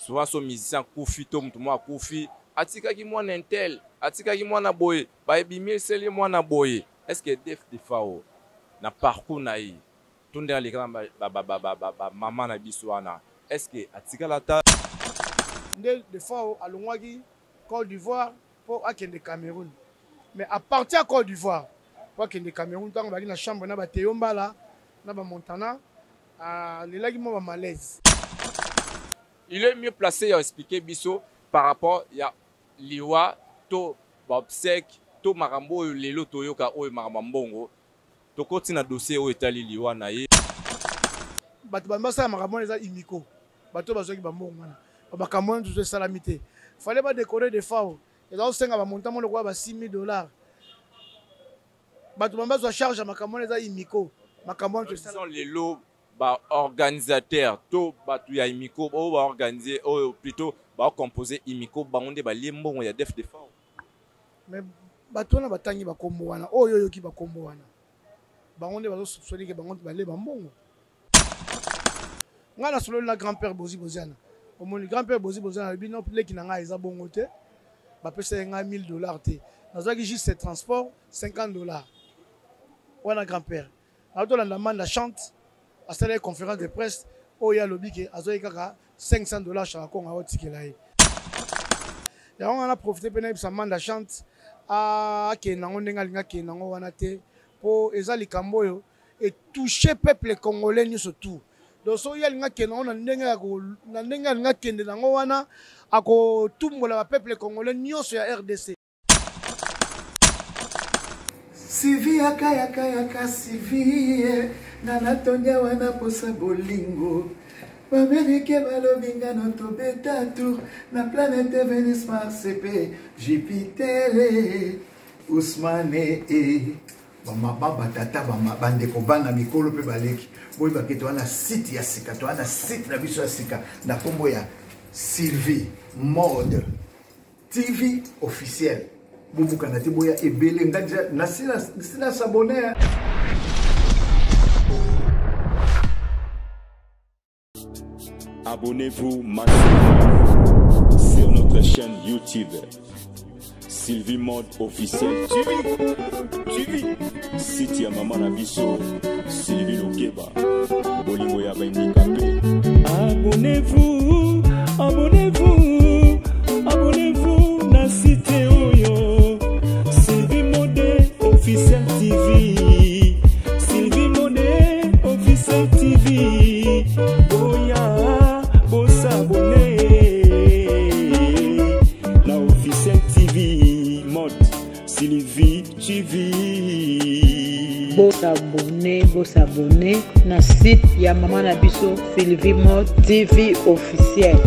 souvent so musicien kufi to mutu mwa kufi atikaki mwana intel atikaki mwana boye ba ebimie seli mwana boye. Est-ce que def de fao na parcours na yi tondela lekala ba maman na biso wana est-ce que atikala ta de fao alongwaki Côte d'Ivoire pour akende Cameroun, mais à partir de Côte d'Ivoire pour akende Cameroun tant baki na chambre na ba Teyombala na ba Montana lelaki mo ba malaise. Il est mieux placé à expliquer biso par rapport ya liwa to obsèque to marambo lelo toyoka o maramambongo to koti na dossier o etali liwa na ye bato bambasa marambo eza imiko bato bazoki bambongo wana bakamona tout salamité fallait pas décorer des fao et là senga ba montant mo kwa ba $6,000 bato bambasa charge makamona eza imiko makamona tout ça lelo ba organisateur to bato ya imiko o ba organiser o plutôt ba composer imiko bangonde ba liembongo ya def de fao. Mais bato na batangi ba kombo wana oyo yoki ba kombo wana bangonde bazo soupçonner que bangonde ba le bambongo ngana solo na grand-père Bozi Boziana au mon grand-père Bozi Boziana bino leki na nga eza bongo te ba pesa nga $1,000 te nazaki juste ce transport $50 wana grand-père auto la demande chante à cette conférence de presse oya lobi ke azoyi kaka $500 chaque konga otikela ye ya on a profité pena sa manda chante a ke nango ndenga linga ke nango wana te po ezali kamboyo et toucher peuple congolais ni surtout donc so ya linga ke nango na ndenga linga kende nango wana ako tumbola ba peuple congolais nyonso ya RDC. Sylvie yaka Sylvie nana tonya wana posa bolingo Bamerike balobinga no tobeta tour na planète Vénus Mars pe Jupiter Ousmane bama baba tata bama bande ko bana mikolo pe baleki boy baketo wana site ya sika to wana site na biso ya sika na kombo ya Sylvie Mode TV officiel bubuka na tiboya ebele ngaja na sina s'abonner. Abonnez-vous massivement sur notre chaîne YouTube Sylvie Mode officiel TV site ya mama na biso Sylvie Lokeba bolingo ya bandikape. Abonnez-vous na site oyo Sylvie Mode officiel TV Sylvie Mode officiel TV abonné la officielle TV Mode Sylvie TV. S'abonner na site ya maman na biso Sylvie Mode TV officiel.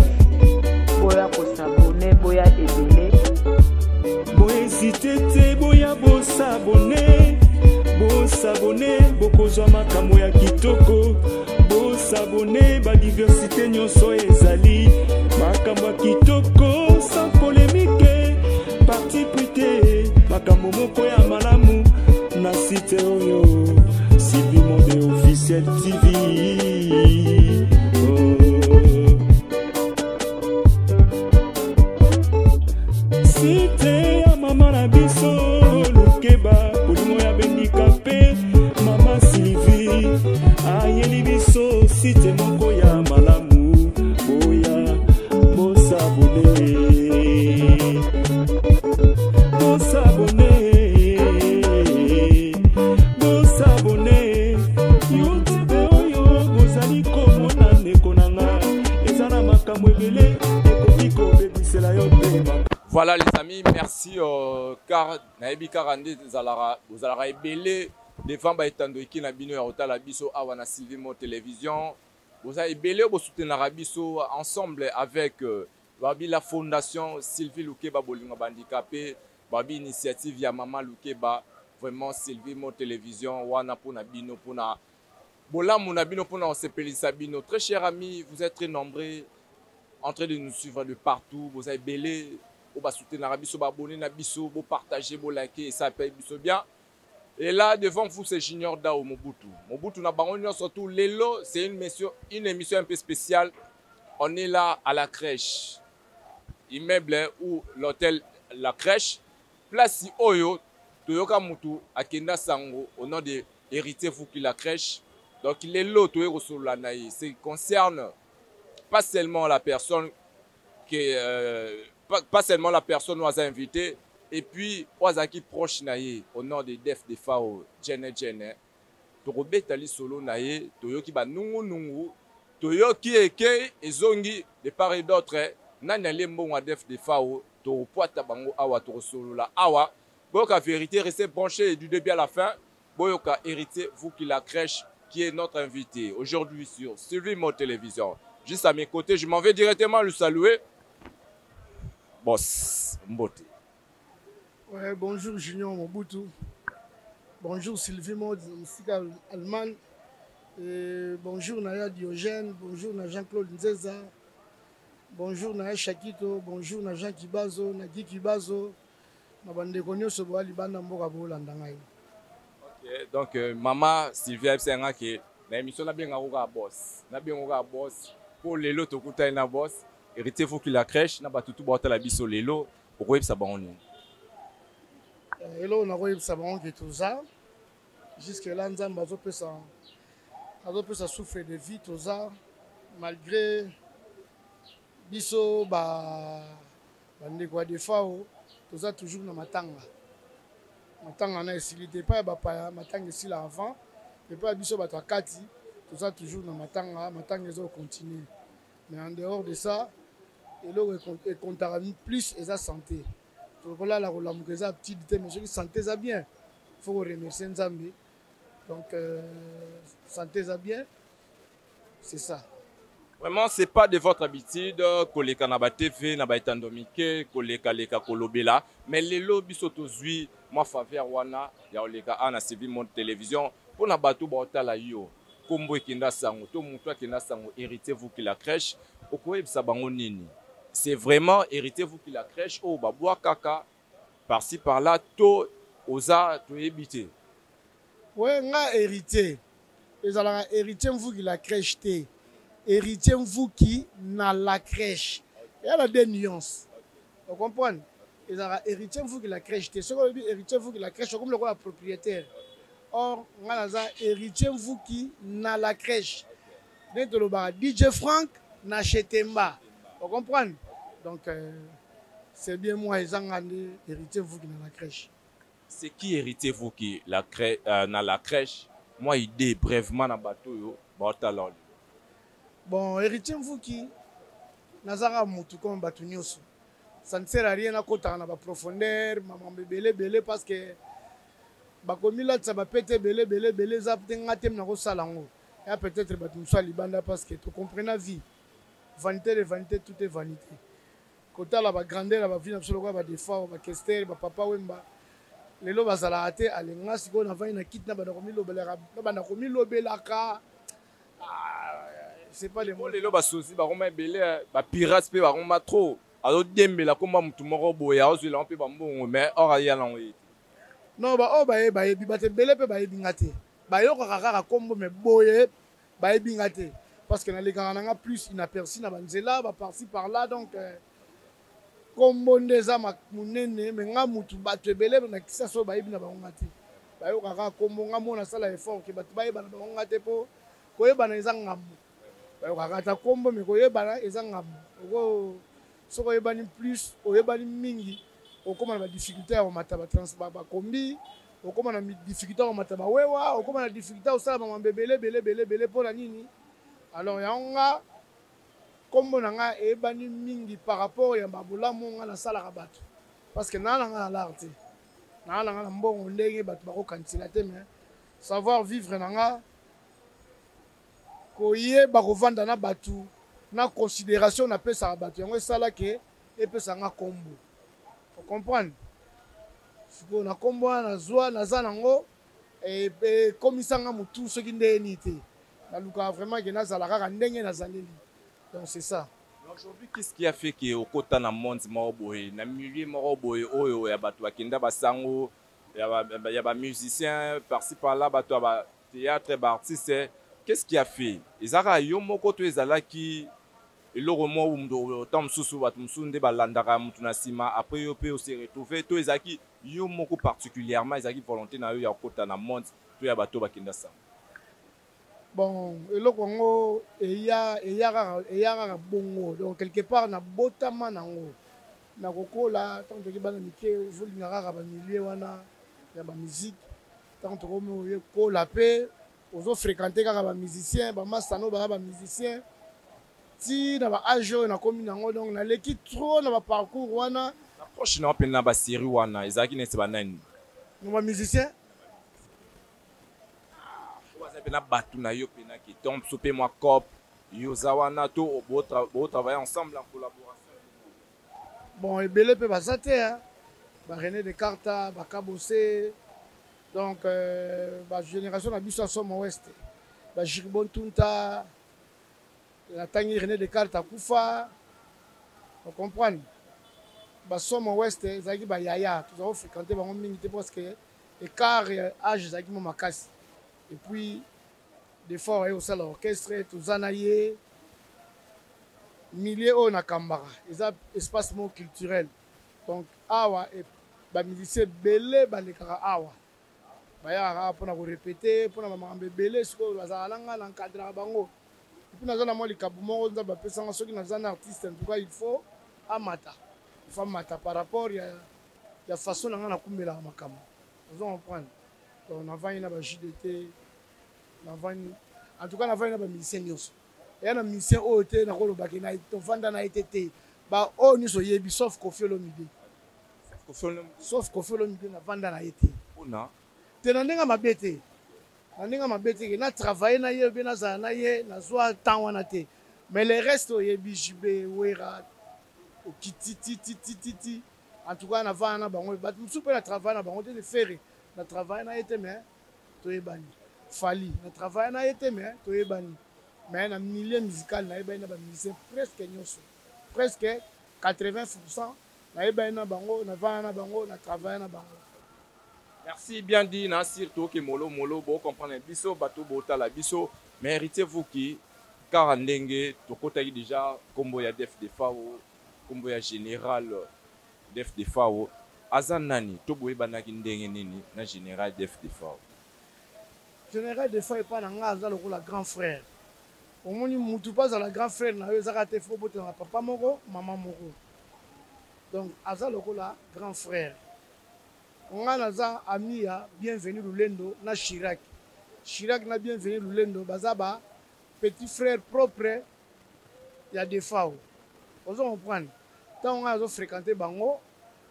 Boya ko s'abonner boya ebele. Boya hésiter te boya bo s'abonner bokozwa makambo ya kitoko. S'abonner ba diversité nyonso ezali makambo kitoko sans polémique parti prité makambo moko ya malamu na site oyo Sylvie Mode officiel TV. Site ya mama na biso Lokeba bolingo ya bandikape mama Sylvie ayeli biso site moko ya malamu boya bosabone YouTube oyo bozali komona ndeko nanga ezana makambo ebele ekoki kobebisela yo pema. Voilà les amis, merci car nayebi karande zalara ebele devant ba etando iki na bino ya otala biso awa na Sylvie Mode télévision. Vous avez belé au soutenir biso ensemble avec babi la fondation Sylvie Lokeba bolingo bandicapé, babi initiative ya maman Lokeba, vraiment Sylvie Mode télévision wana pona bino pona bola mona bino pona osepelisa bino. Très chers amis, vous êtes très nombreux en train de nous suivre de partout. Vous avez belé au soutenir biso, abonner na biso, partager, liker et ça paye biso bien. Et là, devant vous, c'est Junior Dao Mobutu. Mobutu na bango surtout Lelo, c'est une émission un peu spéciale. on est là à la crèche. Immeuble ou l'hôtel, la crèche. Place Oyo, Toyoka Mutu, Akenda Sango, au nom de Héritier Fouki la crèche. Donc, il est là, Toyo Solanaï. Ça concerne pas seulement la personne qui pas seulement la personne nous a invité, et puis, Oazaki proche naïe, au nom de Def de Fao, Djene Djene. Tokobe Tali Solo naïe, Toyoki ba Nungu Nungu, Toyoki Eke, et Zongi, de part et d'autre, Nanale Mbonga Def de Fao, Toro Poata Bango Awa, Toro Solo la Awa. Boyoka vérité, restez branché du début à la fin. Boyoka héritier, vous qui la crèche, qui est notre invité aujourd'hui sur Sylvie Mo Télévision. Juste à mes côtés, je m'en vais directement le saluer. Boss Mbote. Ouais, bonjour Junior Mobutu. Bonjour Sylvie Mo, Msika Allemagne. Bonjour Naya Diogène. Bonjour na Jean-Claude Nzeza. Bonjour Naya Shakito. Bonjour na Jean Kibazo, Nagi Kibazo. Donc, maman Sylvia Senga qui l'émission n'a bien un boss. N'a bien un boss. Pour les lots, tu as un boss. Héritier, faut qu'il la crèche. N'a pas tout battre la biso les lots. Pourquoi ça va en nous? Et là, on a eu ça qui tout ça. Jusque là, nous avons ça souffre de vie tout ça. Malgré biso ba ndeko de fao. Tout ça toujours dans matanga. Matanga na esilité pas ba matanga ici là avant. Et pas biso ba kati. Tout ça toujours dans matanga, matanga ils ont continué. Mais en dehors de ça, et là on compte plus et sa santé. Donc là la relamuza petite mais je santé ça bien. Il faut remercier Nzambe. Donc santé ça bien. C'est ça. Vraiment, ce n'est pas de votre habitude, koleka na ba TV, na ba etandomike, koleka leka kolobela, mais les lobbies sont aujourd'hui, moi faveur wana, ya oleka ana Sylvie Mo Télévision, pour na bato ba otala yo, kombo ekinda sango, to mutu akenda sango, héritier vous qui la crèche, okoyebisa bango nini. C'est vraiment héritier vous qui la crèche, oh ba bois kaka, par-ci par-là, to oza to ebité. Ouais, nga héritier. Les ala héritier vous qui la crèche té. Héritier vous qui n'a la crèche. Il y a des nuances. Vous comprenez? Ils ont héritier vous qui la crèche. Ce qu'on dit héritier vous qui la crèche, c'est comme le roi propriétaire. Or, on a héritier vous qui n'a la crèche. DJ Frank n'a chetemba. Vous comprenez? Donc, c'est bien moi, ils ont héritier vous qui n'a la crèche. C'est qui héritier vous qui n'a la crèche? Moi, idée brièvement dans le bateau, bon, héritier vous qui Nazara Moutou comme Batunyosu. Ça ne sert à rien à côté de la profondeur, maman belé parce que bakomi là ça va péter belé ça peut-être na rosalango. Et peut-être batumsa libanda parce que tu comprends la vie. Vanité de vanité, tout est vanité. Côté la grandeur la vie absolument ba défaut, ba kester, ba papa wemba. Lelo bazala até alenga siko na vana kitna ba komi lobelaka, ba na komi lobelaka. C'est pas les mots. Les lots basosi baroma belé ba pirates pe baroma trop. Alors dembela komba mutu moko boya ozela mpe bambongo mais or ya na oui. Non ba o ba yebi bate belé pe ba yebi ngate. Ba yo kaka kombo mais boye ba yebi ngate parce que na les garanga plus inaperçu na banzela ba par-ci par là donc kombo ndeza munene mais nga mutu bate belé na kisa so ba yebi na ba ngate. Ba yo kaka kombo nga mona sala effort ke bate ba yeba na ba ngate po koyeba na ezanga kaka kombo mais koyeba ezanga oko soko yebani plus oyebani mingi okoma na difficulté ya mataba transport ba kombi okoma na difficulté ya mataba wewa okoma na difficulté osala ba belé pona nini alors yanga kombo nanga ebani mingi par rapport ya babula monga na sala ka bato parce que na nga l'arte na nga mbongo ndenge bato ba ko kansela te mais savoir vivre nanga koyeba kovanda na batu na considération na pesa batu yango esala ke epesa nga kombo. Vous comprenez? Siko na kombo na zwa na za nango et komisa nga mutu soki ndeni te. Na luka vraiment que nazala kaka ndenge nazaleli. Donc c'est ça. Aujourd'hui, qu'est-ce qui a fait que au kota na monde maoboye na milieu maoboye oyo ya batu bakenda basango ya ba musiciens par-ci par-là batu ba théâtre ba artiste. Qu'est-ce qui a fait? Ezara yo moko to ezala ki eloko mo temps mosusu bato mosusu nde balandaka motu na nsima après yo mpe ose retrouve to ezalaki yo moko particulièrement ezalaki volonté na yo ya kokota na monde to ya bato bakenda sama. Bon, eloko yango eya kaka bongo, donc quelque part na botama nango na kokola tant toki bana mike ozolinga kaka bamilie wana ya bamusike tant tokomi oyekola mpe ozofréquente kaka bamusicien bamasano baka bamusicien ti na baage oyo nakomi nango, donc naleki trop na baparcours wana approche na mpe na basérie wana ezalaki neti banani na bamusicien obaza mpe na bato na yo mpe na keton so mpe mwa cop yoza wana to botravaille ensemble en collaboration. Bon, ebele mpe baza te René Descartes bakabose, donc bagénération na biso ya Somme Ouest Jiribon Tunta natangi René Descartes akufa, on comprendre Somme Ouest ezalaki bayaya tozala kofréquente bango mingi te parce que écart âge ezalaki mo makasi, et puis des fois oye kosala orchestre toza na ye milieu oyo nakambaka eza espace mo culturel, donc awa bamusicien ebele balekaka awa bayaka kaka mpona korepete mpona bamakambo ebele sikoyo bazalaka nanga na encadraka bango, epuis naza na mwa likambo moko nzambe apesanga soki naza na artiste en tout cas il faut amata par rapport ya façon na nga nakumbelaka makambo ozo comprendre, donc navandi na baJDT en tout cas navandi na bamusicien nyonso eya na musicien oyo te nakolobaki tovanda na ye te baoyo nyonso oyebi sauf Koffi Olomide navanda na ye te te na ndenge mabe te ke na travaille na ye obe nazala na ye nazwa temps wana te, mais le reste oyebi Jibe Wera okitititititi en tout cas navanda na bango bato mosusu mpe na travaille na bango te fere na travaille na ye te mais toyebani Fali na travaille na ye te mais toyebani, mais na milieu musical nayebani na bamusicien presque nyonso presque 80% nayebani na bango navanda na bango na travaille na bango. Merci bien dit na surtout que molo bo comprendre biso bato botala biso, mais héritier vous qui car ndenge tokotaki déjà kombo ya def de fao kombo ya général def de fao aza nani to boyebanaki ndenge nini na général def de fao. Général de fao epa na nga aza lokola grand frère, omoni mutu mpo azala grand frère na yo ezaka te fo botela papa moko mama moko, donc aza lokola grand frère. nga naza ami ya Bienvenu Lulendo na Chirac na Bienvenu Lulendo baza ba petit frère propre ya Defao, ozo comprendre, tant nga azo fréquenter bango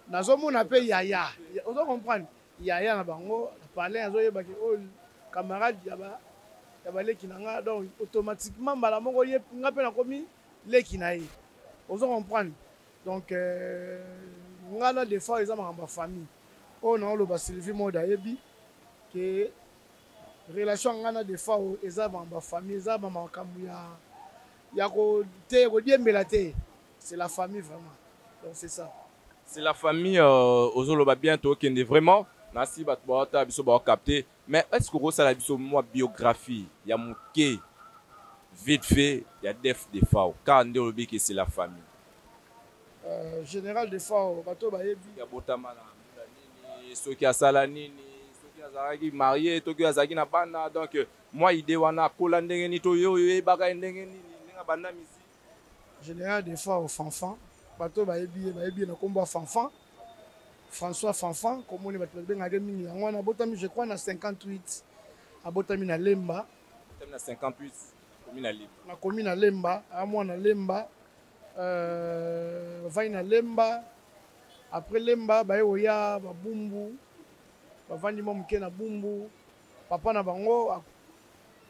nazomona pe yaya ozo comprendre yaya na bango parler azo yebaki o camarade ya baleki na nga, donc automatiquement mbala moko ye nga pe nakomi leki na ye ozo comprendre, donc nga na Defao eza makambo famille oyo naoloba Sylvie Mode ayebi ke relation nga na Defao eza makambo famille eza makambo ya kodiembela te, c'est la famille vraiment, donc c'est ça, c'est la famille. Ozoloba bientôt kende vraiment nasi bato baota biso ba capter, mais est-ce que ça la biso moi biographie ya muke vite fait ya def Defao car nde olobi que c'est la famille général Defao bato bayebi ya botama na nini soki asala nini soki azalaki marié toki azalaki na bana, donc moi idée wana kola ndenge ni to yo yebaka ndenge nini ndenge banda misi général Defao Fanfan bato bayebi na kombo Fanfan François Fanfan komoni bato bengaka mingi yango wana botami je crois na 58 abotami na Lemba na 58 komi na Lemba na komi na Lemba amwana Lemba vai na Lemba après Lemba baye oya babumbu bavandi mo muke na bumbu papa na bango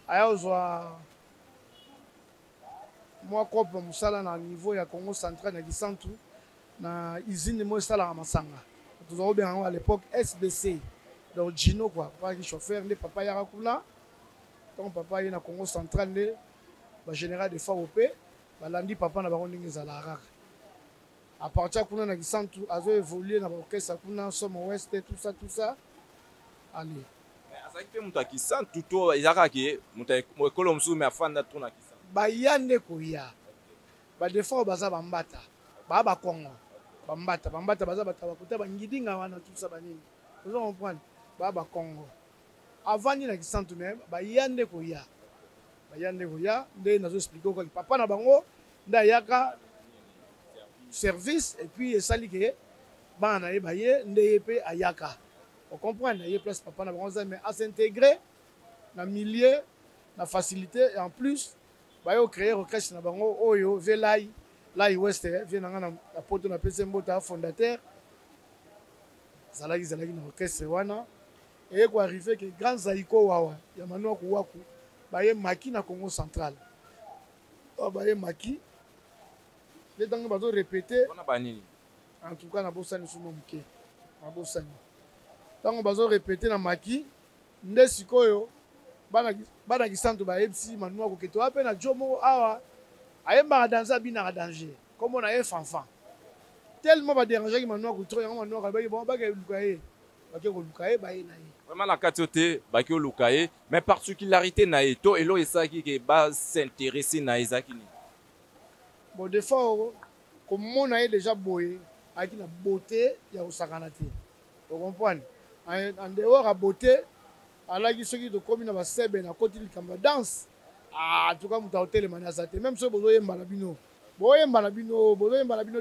aya ozwa mwa kope musala na niveau ya Congo central na Gisantu na usine mo esalaka masanga tozala kobenga yango à l'époque SBC, donc Gino quoi, papa qui chauffeur nde papa yaka kuna, donc papa ye na Congo central nde ba général de Defao pe balandi papa na bango ndenge ezala kaka. À partir kuna na Gisantu azo évoluer na orchestre kuna Somme Ouest tout ça allez. Mais azaki pe muta Gisantu to ezaka ke muta ekolo musu me afanda to na Gisantu ba yande koya des fois baza bambata ba Congo bambata baza batabakuta bangidinga wana tout ça banini vous comprenez ba Congo avant ni na kisantu même ba yande ko ya nde nazo expliquer ko papa na bango nda yaka service et puis esali ke bana na ye baye nde yepe ayaka on comprend na ye place papa na bango mais à s'intégrer na milieu na facilité et en plus baye au créer orchestre na bango oyo velai lai west vient na poto na pese mbota fondateur zalaki na orchestre wana et ko arriver que grand Zaiko wawa ya Manoa Waku baye maki na Congo central baye maki les temps bazo répéter on a banini en tout cas na bosani sumo mke na bosani tango bazo répéter na maki nde sikoyo bana kisanto ba ebsi Manoa ko keto ape na jomo awa ayemba danser bina danger comme on a fanfan tellement ba déranger ki Manoa ko trop yango Manoa ka ba bon ba ke lukaye ba ke ko lukaye ba ye na ye vraiment la katiote baki olukaye mais particularité na eto elo esaki ke ba s'intéresser na ezakini bon des fois comme on a déjà boyé avec la beauté il y a osakana te vous comprenez en dehors à beauté ala ki soki to komi na ba sebe na côté likamba danse en tout cas muta hotel manasa te même so bozo yemba na bino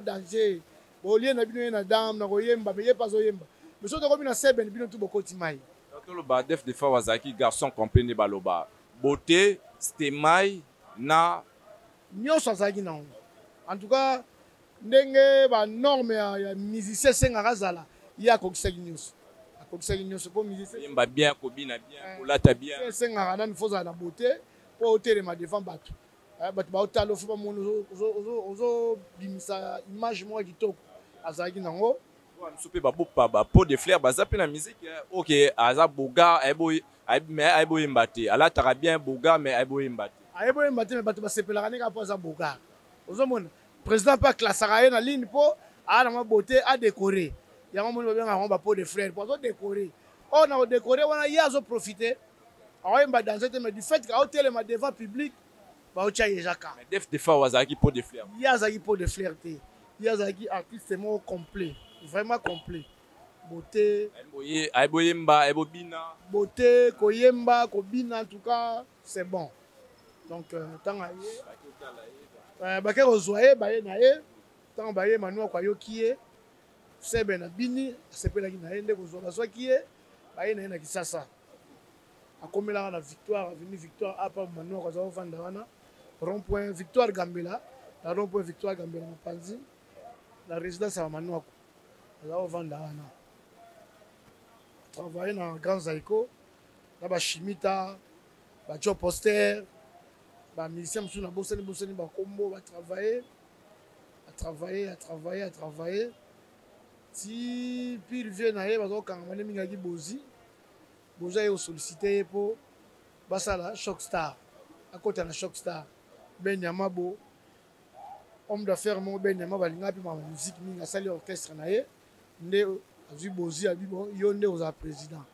danger bolie na bino na dame na koyemba mais ye pas oyemba mais so to komi na sebe bino tout bokoti mai le badef de fois wazaki garçon comprendre baloba beauté stemai na nyonso azalaki nango en tout cas ndenge banorme ya musicien esengaka zala ye akokisaki nyonso mpo musicien yemba bien kobina bien kolata bien esengaka nani fo ozala na beauté mpo otelema devant bato baotala ofo bamoni ozobimisa image moko ya kitoko azalaki nango miso mpe babopa bapo de flair baza mpe na musique ok aza boga mais ayeboyemba te alataka bien boga mais ayeboyemba te mais bato basepelaka ndenge mpo aza boga ozomona président mpe aklasaka ye na ligne mpo aa nango beauté adécoré yango moni babengaka yango bapo de flair mpo azodécoré oyo na kodécoré wana ye azoprofite akoyemba danse te mais du fait aotelema devant public baotya ye ejaka def de fois azalaki po de flair ye azalaki po de flair te ye azalaki artiste moko complet vraiment complet beauté ayeboyemba ayebobina beauté koyemba kobina en tout cas c'est bon donc tanga ye bake kozwa ye baye na ye ntango baye Manoa ko ayoki ye sebe na bini asepelaki na ye nde kozwa bazwaki ye baye na ye na Kisasa akomelaka na victoire aveni victoire apa Manoa ko azala ovanda wana rond point victoire Gambela na rond point victoire Gambela mopanzi la résidence ya Manoa ko azala ovanda wana travaillé dans Grand Zaiko na bachimita bajo poster bamusicien mosusu na bosani bakombo batravaille ti pile vie na ye bazokangama nde mingi yaki bozi ye osollicite ye mpo basala Shock Star akota na Shock Star benyama bo homme d'affaires moko benyama balinga mpe ma musique mingi asali orchestre na ye nde azwi bozi abi bon yo nde ozala président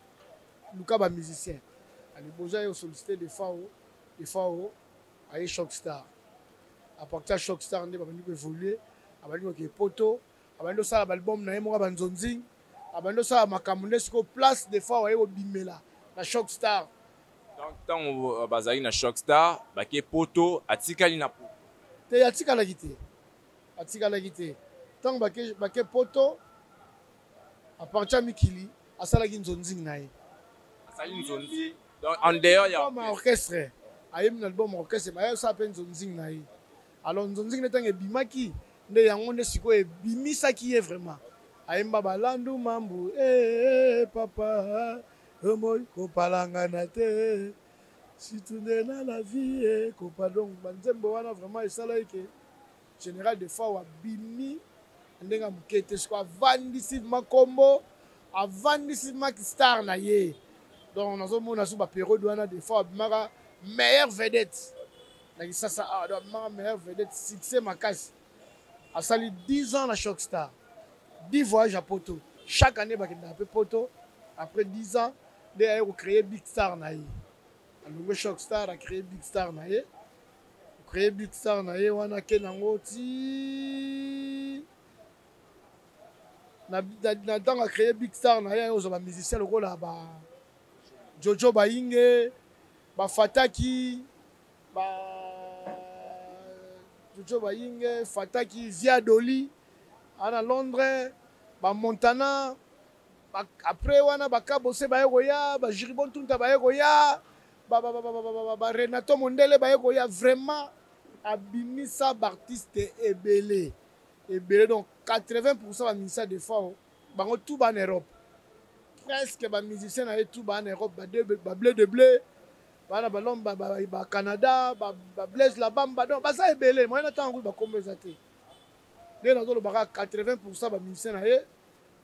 luka bamusicien ali boza ye osollicite de fois aye Shock Star apartir ya Shock Star nde babandi koévolue abandi koke poto abandi osala baalbum na ye moko banzonzi abandi osala makambo nde sikoyo place de fois aye kobimela na Shock Star donc ntango bazalaki na Shock Star bake poto atikali na poto te atikalaki te ntango bake poto apartir ya mikili asalaki nzonzing na ye asali nzonzi donc en dehors ya orchestre ayemi na album orchestre baye osala mpe nzonzing na ye alors nzonzing nde ntango ebimaki nde yango nde sikoyo ebimisaki ye vraiment ayemba balandu mambu papa omoi kopalangana te situnde na la vie kopa donc banzembe wana vraiment esalaki ke général de fois wabimi ndenge ya moke te sikoyo avandisi makombo avandisi maki star na ye donc nazomona so bapériode wana des fois abimaka meilleure vedette na Kisasa abimaka meilleure vedette succès makasi asali 10 ans na Shock Star 10 voyages à Poto chaque année bakendaka mpe Poto après 10 ans nde aye kocréer Big Star na ye alongo Shock Star acréé Big Star na ye créé Big Star na ye wana ke nango ti na ntango créé Big Star na ye ozwa bamusicien lokola ba Jojo Bayinge bafataki Jojo Bayinge Fataki Via Doli ana Londres ba Montana après wana bakabose baye koya ba Jiribon Tunta baye koya ba Renato Mondele baye koya vraiment abimisa bartiste ebele donc 80% ba musiciens de fois bango tout ba en Europe presque ba musiciens na tout ba en Europe ba blé de blé bana balomba ba Canada ba Blaise la bamba donc ba ça ebele moi na tango ba kombe za te les dans le baka 80% ba musiciens na ye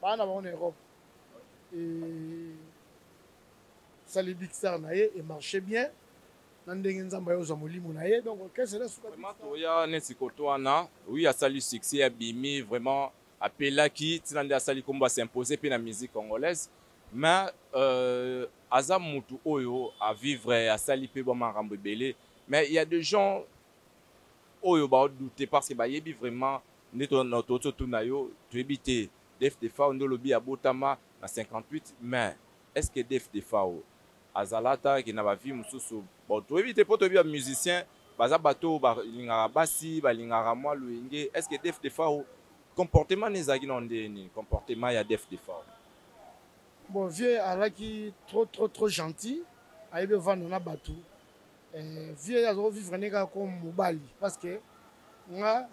bana ba en Europe et ça les Big Star na ye et marchait bien nandenge nzamba yo za molimo na ye donc qu'est-ce que c'est vraiment toya neti kotoana oui a sali succès a bimi vraiment appelaki tinande a sali komba s'imposer pe na musique congolaise mais aza mutu oyo à vivre à sali pe bon marambo belé mais il y a des gens oyo ba douter parce que ba yebi vraiment neto notre tout na yo to ebité def de fa ndo lobi abotama na 58 mais est-ce que def de fa azalata qui na ba vie mususu bon to ebité po to bi musicien baza bato ba lingara basi ba lingara moi luenge est-ce que def de fa comportement nezaki na ndeni comportement ya def de fa bon vieux alaki trop gentil ayebi vendre na bato vieux azo vivre neka comme mobali parce que nga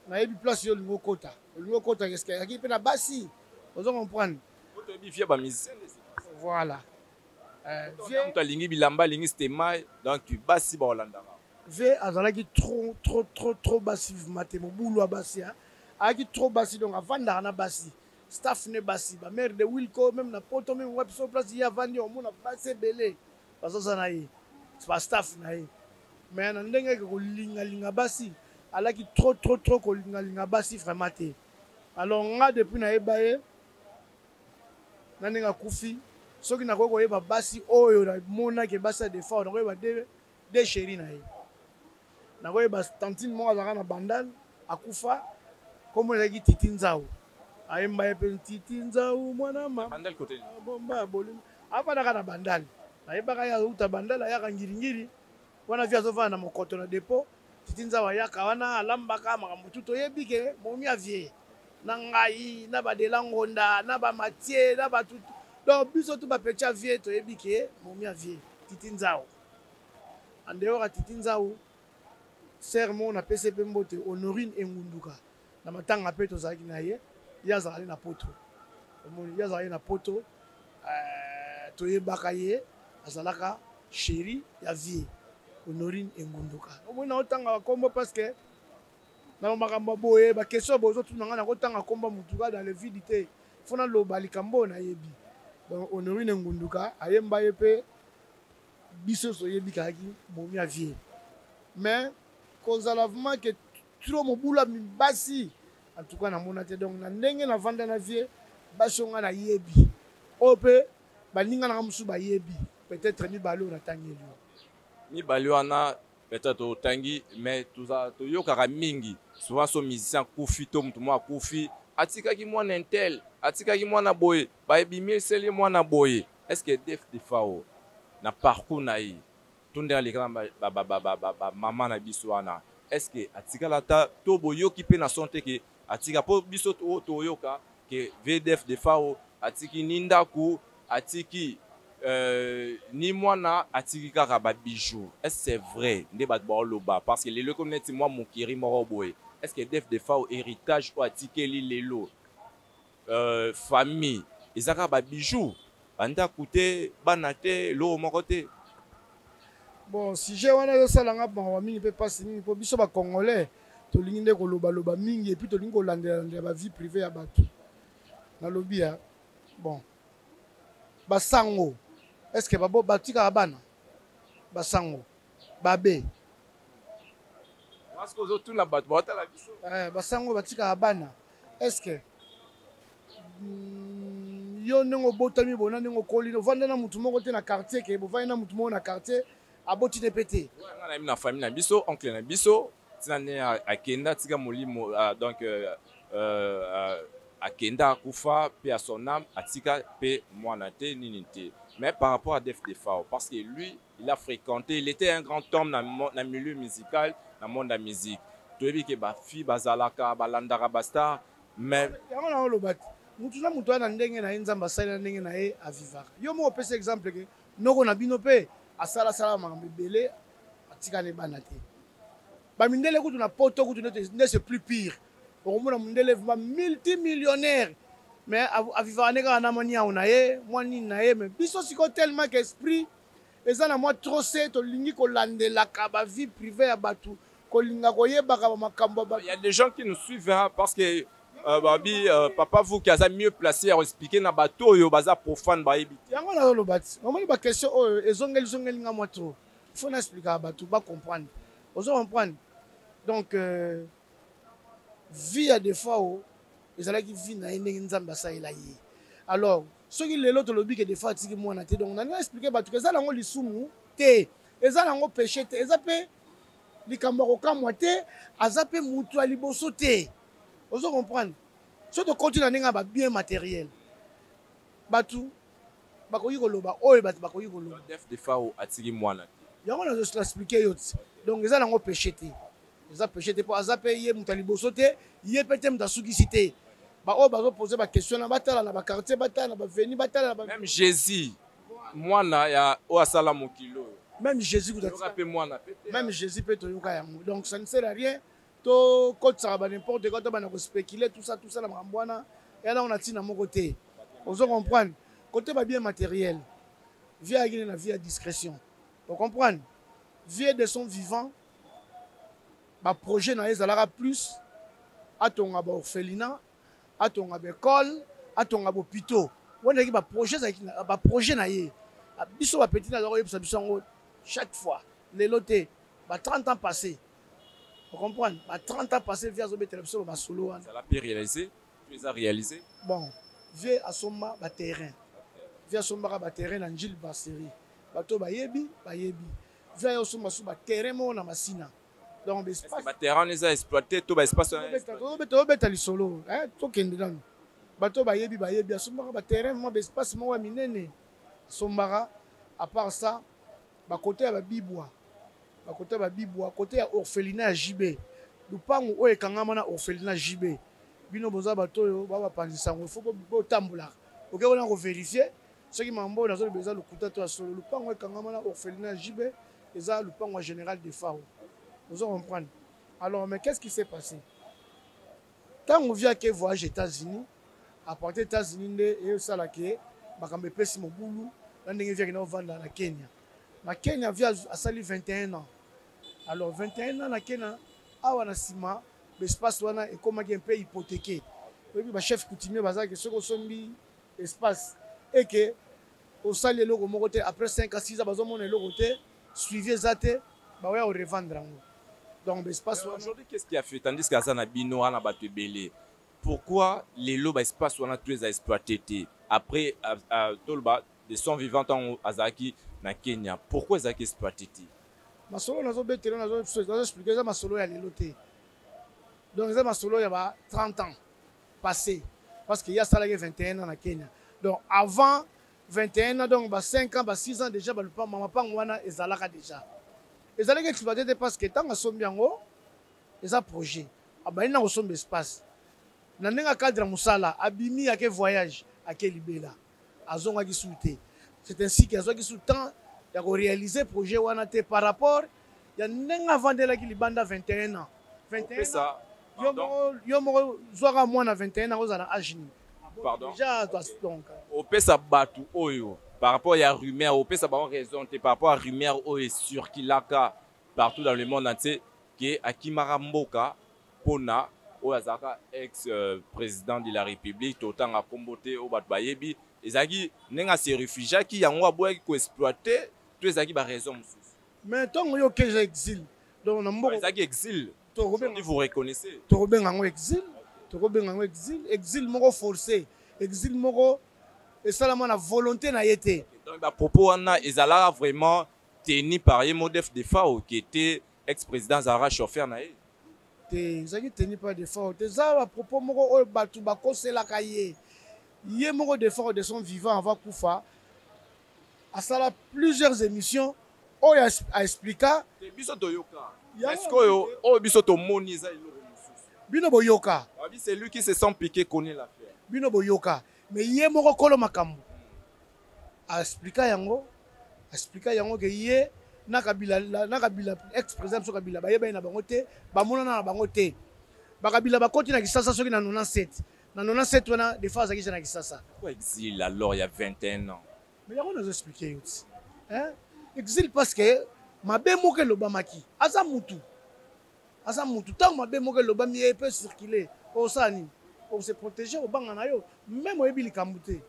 nayebi place yo lingo kota qu'est-ce qu'il y a qui peut na basi vous comprendre to bi vieux ba musicien voilà vieux to lingi bilamba lingi stema donc basi ba holandara vieux azalaki trop basi matemo bulu basi aki trop basi donc avanda na basi staff ne basi ba mère de Wilco même na poto même wa biso place ya vandi o mona basi belé bazoza na ye c'est pas staff na ye mais na ndenge ko linga basi alaki trop ko linga basi vraiment te alors nga depuis na ebaye na ndenge kufi soki na ko yeba basi oyo na mona ke basi de fort na ko yeba de chéri na ye na ko yeba tantine mo azaka na bandal akufa comme il a dit Titi Nzao ayemba yepe Titi Nzao mwana ma bandal côté bomba bolim apa na bandal ayeba ya uta bandal ya ngiri wana via zova na mokoto na dépôt Titi Nzao ya kawana alambaka makambo to yebike momi avie na ngai na ba delangonda na ba matie na ba tout donc biso tout ba petit vie to yebike momi avie Titi Nzao andeo Titi Nzao sermon na PCP mbote Honorine Engunduka na matanga pe tozalaki na ye yazali na poto omoni yazali na poto toyebaka ye azalaka chéri ya vie Honorine Engunduka omoni na otanga kombo parce que na makambo boye ba question bozo tunanga na kotanga komba mutuka dans le vide te fona loba likambo na yebi donc Honorine Engunduka ayemba ye pe biso so yebi kaki momi ya vie mais consalavement que trop mobula basi en tout cas na monate donc na ndenge na vanda na vie basonga na yebi ope baninga na musu ba yebi peut-être ni balo na tangeli ni baliwana peut-être au tangi mais tout ça to yokaka mingi souvent so musicien kufi to mutu mo kufi atikaki mwana intel atikaki mwana boye ba yebi miseli mwana boye est-ce que def de fao na parcours na yi tunde ali kama ba mama na biswana est-ce que atikala ta to boyoki pe na sonte ke atika po biso to yoka ke VDF de fao atiki nindaku atiki ni mwana atiki kaka ba bijou est-ce c'est vrai nde ba loba parce que lelo comme neti moi mokiri moko boye est-ce que def de fao héritage ou atiki li lelo famille ezaka ba bijou banda coûter banate lo moko te. Bon, si j'ai un salanga pour mingi peut passer mingi pour biso ba congolais to lingi nde ko loba mingi et puis to lingi ko landela ba vie privée ya batu na lobby ya bon basango est-ce que babo batika bana basango babe parce que autour na batu ba la biso basango batika bana est-ce que yo ndenge botami bona ndenge kolino vanda na mutu moko te na quartier ke bo vanda na mutu moko na quartier aboti ne pété. On a une famille na biso, oncle na biso, tinané à Kenda, tika molimo donc à Kenda Koufa, paix à son âme, à tika paix moinate ninité. Mais par rapport à Def Defao, parce que lui, il a fréquenté, il était un grand homme dans le milieu musical, dans le monde de la musique. Tu as vu que ba fi bazalaka, balandara basta, mais on a le bat. Mutuna mutua na ndenge na nzamba sala ndenge na e avivaka. Yo mo pese exemple que noko na bino pe asala sala makambe belé atika ne banate. Ba mindele kutu na poto kutu ne c'est plus pire. Okomona mindele va multimillionnaire. Mais avivaka ne ka na mani ya onaye, mwani na ye mais biso siko tellement qu'esprit eza na moi trop c'est to lingi ko landela ka ba vie privée ya batu ko linga ko yebaka ba makambo ba. Il y a des gens qui nous suivent hein, parce que Babi, papa, vous qui êtes mieux placé à expliquer na bateau yo baza profane ba yebi. Yango na lo bati. On m'a question ezongeli nga moi trop. Il faut expliquer à bateau ba comprendre. Ozo comprendre. Donc vie à des fois ezala ki vie na ndenge nzamba sa elayi. Alors, ceux qui les loto lobi que des fois tiki moi na te donc na expliquer bateau que ça lango lisumu te. Eza lango péché te. Eza pe likambo ko kamwa te, azape mutu ali boso te. Vous comprenez? Si tu continues à avoir bien matériel, Batu, Bakoyi Goloba, Oye Bat Bakoyi Goloba. Def Defao atiri moana. Il y a un peu expliqué. Donc, ils ont péché. Ils ont péché pour Azape, Yé Moutalibo sauté, Yé Petem Dasugi cité. Bah, oh, bah, poser ma question dans la bataille, dans la quartier bataille, dans la veni bataille. Même Jésus, moana, il y a Oasala Mokilo. Même Jésus, vous avez moana. Même Jésus peut te dire. Donc, ça ne sert à rien. To quand ça va n'importe quoi, on va spéculer tout ça la mambwana et là on a tina mon côté. On se comprend. Côté bien matériel. Vie à la vie à discrétion. Vous comprenez? Vie de son vivant. Ba projet na ezalaka plus atonga ba orphelinat, atonga ba école, atonga ba hôpital. On a ba projet na ye. Biso ba petit na zo biso chaque fois. Les lotés ba 30 ans passés. Vous comprenez? 30 ans passés via Zobé Télévision, ma solo. Ça l'a pu réaliser? Tu les as réalisés? Bon, via Asoma, ba terrain. Via Asoma, ba terrain, dans Gilles Basseri. Bato bayebi. Via Asoma, ba terrain, mon amasina. Donc, l'espace. Ba terrain, on les a exploités, tout ba espace. Tout est solo. Tout kende dans. Bato bayebi. Asoma, ba terrain, mon espace, mon aminene. Sombara, à part ça, ba côté à ba bibois. À côté de Biboua, à côté de l'orphelinat JB. Nous parlons de l'orphelinat JB. Bino boza bato baba panzisa il faut que tambola. OK, on a vérifier ce qui m'embo dans le besoin le couteau to solo. Nous parlons de l'orphelinat JB et ça le parlons général de Fao. Vous comprenez? Alors mais qu'est-ce qui s'est passé? Quand on vient que voyage aux États-Unis, à partir des États-Unis et ça là que bakambe pesi mobulu, là ndenge vient que vendre la Kenya. Na Kenya via à sali 21 ans. Alors 21 ans na Kenya awana sima l'espace wana est comme un peu hypothéqué. Et puis ba chef coutumier baza que ce ko sombi espace et que au sali logo mo côté après 5 à 6 ans bazo mona logo côté suivi zate ba wa revendre ngo. Donc l'espace aujourd'hui qu'est-ce qui a fait tandis que ça na bino na bato belé. Pourquoi les lots espace wana tous les a exploité après tolba de son vivant en Azaki na Kenya? Pourquoi ils ont exploité? Ma solo nazo betelo nazo expliquer ça ma solo ya leloté. Donc ça ma solo ya ba 30 ans passé parce qu'il y a ça là 21 ans na Kenya. Donc avant 21 ans donc ba 5 ans ba 6 ans déjà ba pas mama pa ngwana ezalaka déjà. Ezalaka exploité parce que tant asombi yango eza projet. Abali na osombi espace. Na ndenga cadre musala abimi ya ke voyage à ke libela. Azonga ki souté. C'est ainsi qu'il y a ceux qui sont temps de réaliser le projet Wanate par rapport il y a un vendeur qui libanda 21 ans. 21 ans. Yo zora moins na 21 ans aux Agni. Pardon. Déjà donc. Au pesa batu oyo par rapport à rumeur au pesa ba raison par rapport à rumeur oyo sur kilaka partout dans le monde entier qui Akimara Mboka pona Oazaka ex-président de la République autant à comboter au bat bayebi. Ezaki nenga se réfugiés qui yango aboya ko exploiter tous ezaki ba raison mususu. Mais tant yo que j'exil. Donc na mboko ezaki exil. Vous reconnaissez. To robenga ngo exil. To robenga ngo exil moko forcé. Exil moko et ça la volonté na yete. Donc ba propos wana ezala vraiment tenu par un modèle de FAO qui était ex-président Zara chauffeur naïe. Zaki tenu par des FAO. Zara à propos moko batu bakose la kaye. Yé moko de FAO de son vivant avant Koufa. À ça plusieurs émissions. Oh a expliqué. Biso toyoka. Est-ce que oh biso to moniza iloko mususu. Bino boyoka. C'est lui qui se sent piqué connaît l'affaire. Bino boyoka. Mais yé moko kolo makambo. A expliqué yango. A expliqué yango que yé na kabila ex-président so kabila ba yeba na bango te, ba mona na bango te. Ba kabila ba koti na kisasa soki na 97. Na 97 wana des fois azaki na kisasa. Pourquoi exil alors il y a 21 ans? Mais yango nous expliquer aussi. Hein? Exil parce que mabe moke lobamaki. Asa mutu. Asa mutu tant mabe moke lobami peut circuler. O sani. Pour se protéger au banga na yo. Même oyebi likambute.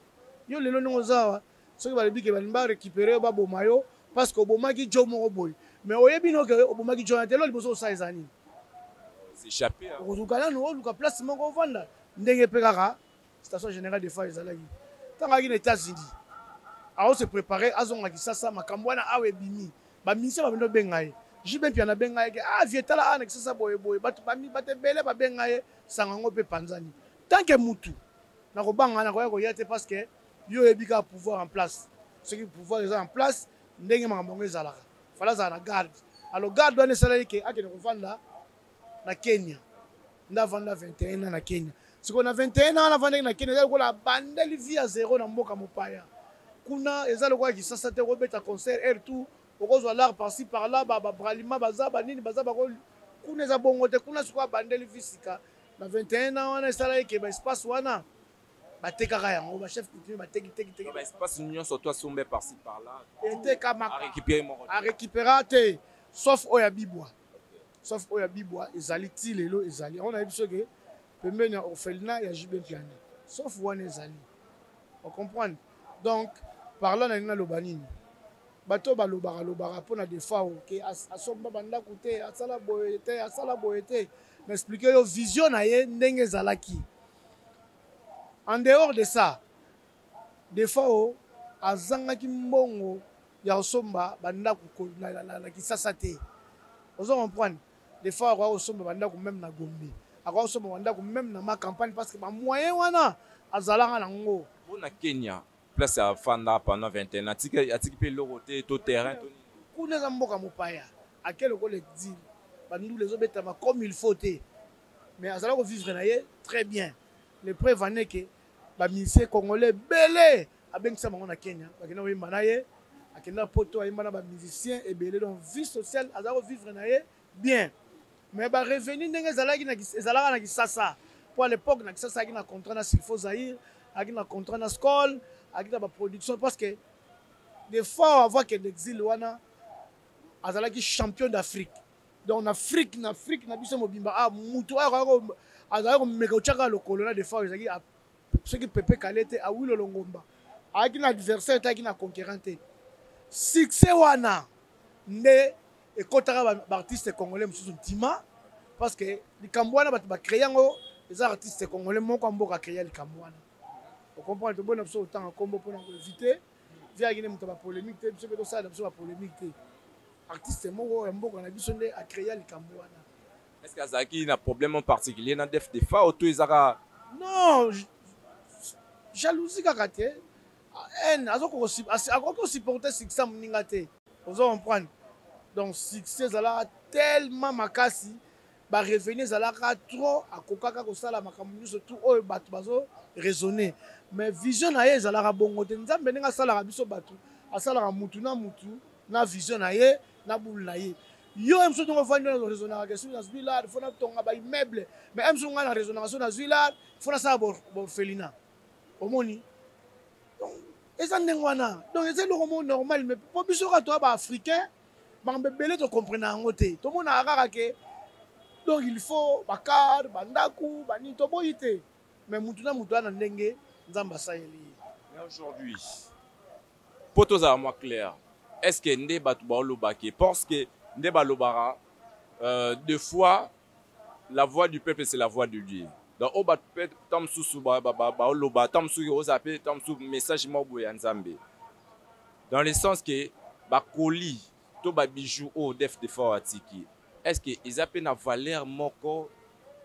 Yo lelo nongo zawa. Soki ba lebi ke ba récupérer ba bomayo parce que obomaki jo moko boy. Mais oyebi no ke obomaki jo antelo liboso sa ezani. C'est échappé. Ozukala no luka place moko vanda. Ndenge pe kaka station générale de fa ezalaki. Tanga ki na États-Unis. A se préparer azonga kisasa makambo wana awe bimi. Ba ministre ba bino bengaye. Jibe pia na bengaye ke vietala ana kisasa boye boye. Batu bate bele ba bengaye sangango pe panzani. Tant que mutu na ko banga na ko yate parce que yo ebika pouvoir en place. Ce qui pouvoir est en place ndenge makambo ezalaka. Fala za na garde. Alors garde wana salaki ke akene ko vanda na Kenya. Nda vanda 21 ans na Kenya. Ce qu'on a 21 ans na vanda na Kenya, ko la bandeli via zéro na mboka mopaya. Kuna ezalo kwa kisasa te robeta concert air tout okozwa l'art par-ci par-là ba bralima baza banini baza ba kuna za bongo te kuna sukwa bandeli fisika na 21 ans wana esala ke ba espace wana batekaka yango ba chef coutumier bateki ba espace union surtout sombe par-ci par-là était kama à récupérer te sauf oya bibwa sauf oya bibwa ezali ti lelo ezali on a biso ke pembeni ya orphelinat ya Jibe Piane sauf wana ezali on comprend donc parlant na lobanini bato balobaka pona des fois que asomba banda kote asala boyete m'expliquer yo vision na ye ndenge zalaki en dehors de ça des fois azangaki mbongo ya osomba banda ko na kisasa te ozo comprendre des fois kwa osomba banda ko même na Gombe akwa osomba banda ko même na ma campagne parce que ba moyen wana azalanga nango na Kenya place à Fanda pendant 21 ans. Atiki pe loroté tout terrain. Kuna za mboka mopaya. À quel ko le dire. Bandou les obetama comme il faut te. Mais azala ko vivre na ye très bien. Les preuves en est que ba ministère congolais belé abengisa bango na Kenya. Ba kena oyimba na ye. Akenda poto oyimba na ba musiciens et belé donc vie sociale azala ko vivre na ye bien. Mais ba revenu ndenge zalaki na kisasa. Pour l'époque na kisasa ki na contrat na Silfo Zaïre, aki na contrat na Skol. Avec la production parce que des fois on voit que l'exil wana azalaki champion d'Afrique donc en Afrique na biso mobimba mutu azalaki meka uchaka lokolo na des fois ezaki ce qui Pepe Kalete a Wilo Longomba avec un adversaire taki na conquérant succès wana ne ekotaka ba artiste congolais mususu ntima parce que likambo wana bato ba créer ngo les artistes congolais moko mboka créer likambo wana. On comprend que bon absolument autant en combo pour éviter via une polémique parce que ça a polémique artiste mo mboka na biso nde a créer likambo wana. Est-ce que azaki na problème en particulier na def des fois auto ezaka non jalousie kaka te en azoko supporter succès moninga te vous comprendre donc succès zala tellement makasi ba revenir zala trop akokaka ko sala makambo surtout o bato bazo raisonner mais vision na ye ezalaka bongo te nzambe ndenge asalaka biso bato asalaka mutu na vision na ye na boule na ye yo emso tongo fandi na raisonnaka ke soki nazwi lard fona tonga ba immeuble mais emso nga na raisonnaka so nazwi lard fona sala borphelina omoni donc eza ndenge wana donc eza eloko mo normal mais po biso kaka toya baafricain makambo ebele tocomprena yango te tomonaka kaka ke donc il faut bakar bandaku banini toboyi te mais mutu na mutu ana ndenge nzamba sayeli. Mais aujourd'hui pour tous à moi clair est-ce que nde batu ba lobaki parce que nde ba lobara deux fois la voix du peuple c'est la voix de Dieu donc au batu peuple tam susu ba loba tam susu o zape tam susu message mo boya nzambe dans le sens que ba koli to ba bijou o def de fort atiki. Est-ce que ils appellent na valeur moko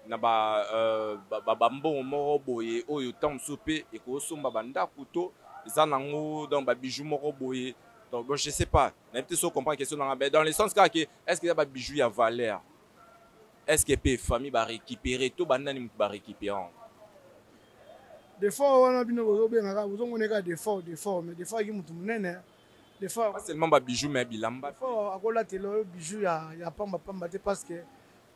na ba mbongo moko boye oyo tam soupe et ko somba banda kuto za nango dans ba bijou moko boye. Donc bon, je sais pas, même si on comprend la question dans le sens que est-ce qu'il y a ba bijou ya valeur? Est-ce que les familles vont récupérer tout banani va récupérer? Des fois on a bien vous on des fois mais des fois qui mutu munene des fois pas seulement ba bijou mais bilamba. Des fois akola telo bijou ya pamba parce que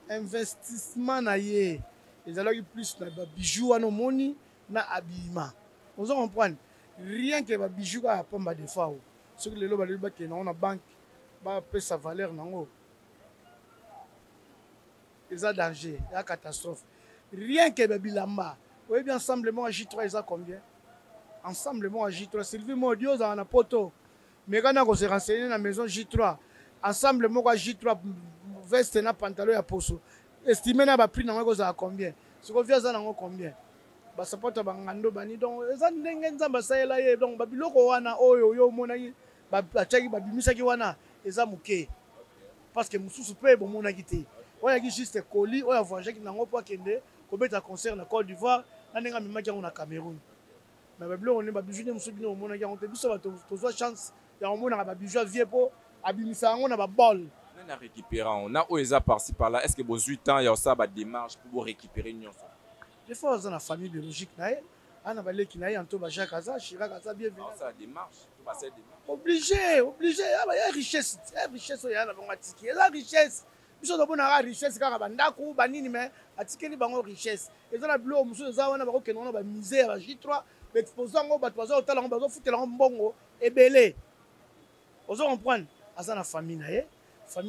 investissement na ye les alors plus na ba bijou wana moni na habillement. On se comprend rien que ba bijou ya pamba des fois ce que les loba le ba ke na on banque ba payer sa valeur nango. Ils ont danger, il y a catastrophe. Rien que Bilamba. Vous voyez bien, ensemblement à J3, ils ont combien? Ensemblement à J3. Sylvie Modio, ils ont un poteau. Mais quand on s'est renseigné dans la maison J3, ensemblement à J3, veste et pantalon à poso. Estimé na prix na ngoko za combien? Ce qu'on vient za nango combien? Ba support ba ngando bani donc eza ndenge nzamba saela ye donc ba biloko wana oyo yo mona ba achaki ba bimisa ki wana eza muke. Parce que mususu pe bo mona kité. On a juste colis, on a voyagé qui n'a pas kende, qu'on un concert en Côte d'Ivoire, on a mis en Cameroun. Mais on est bijou de musubi au monde, on a vu ça, tu as chance, il y a un monde à bijou vieux pour abimisa, on a ba bol. On a récupéré, on a OESA par-ci par-là. Est-ce que vos 8 ans, il y a ça, démarche pour récupérer une ça? Des fois, on a la famille biologique, on a balé qui n'a pas Jacques Aza, Chirac Aza, bienvenue. Ça démarche, tout passer démarche. Obligé, il y a richesse, il y a la richesse. Biso do bona richesse kaka bandako banini mais atikeli bango richesse ezana bilo muso za wana bako kenona ba musée ba J3 exposant ngo bato bazo otala ngo bazo futela ngo mbongo ebele ozo comprendre azana famille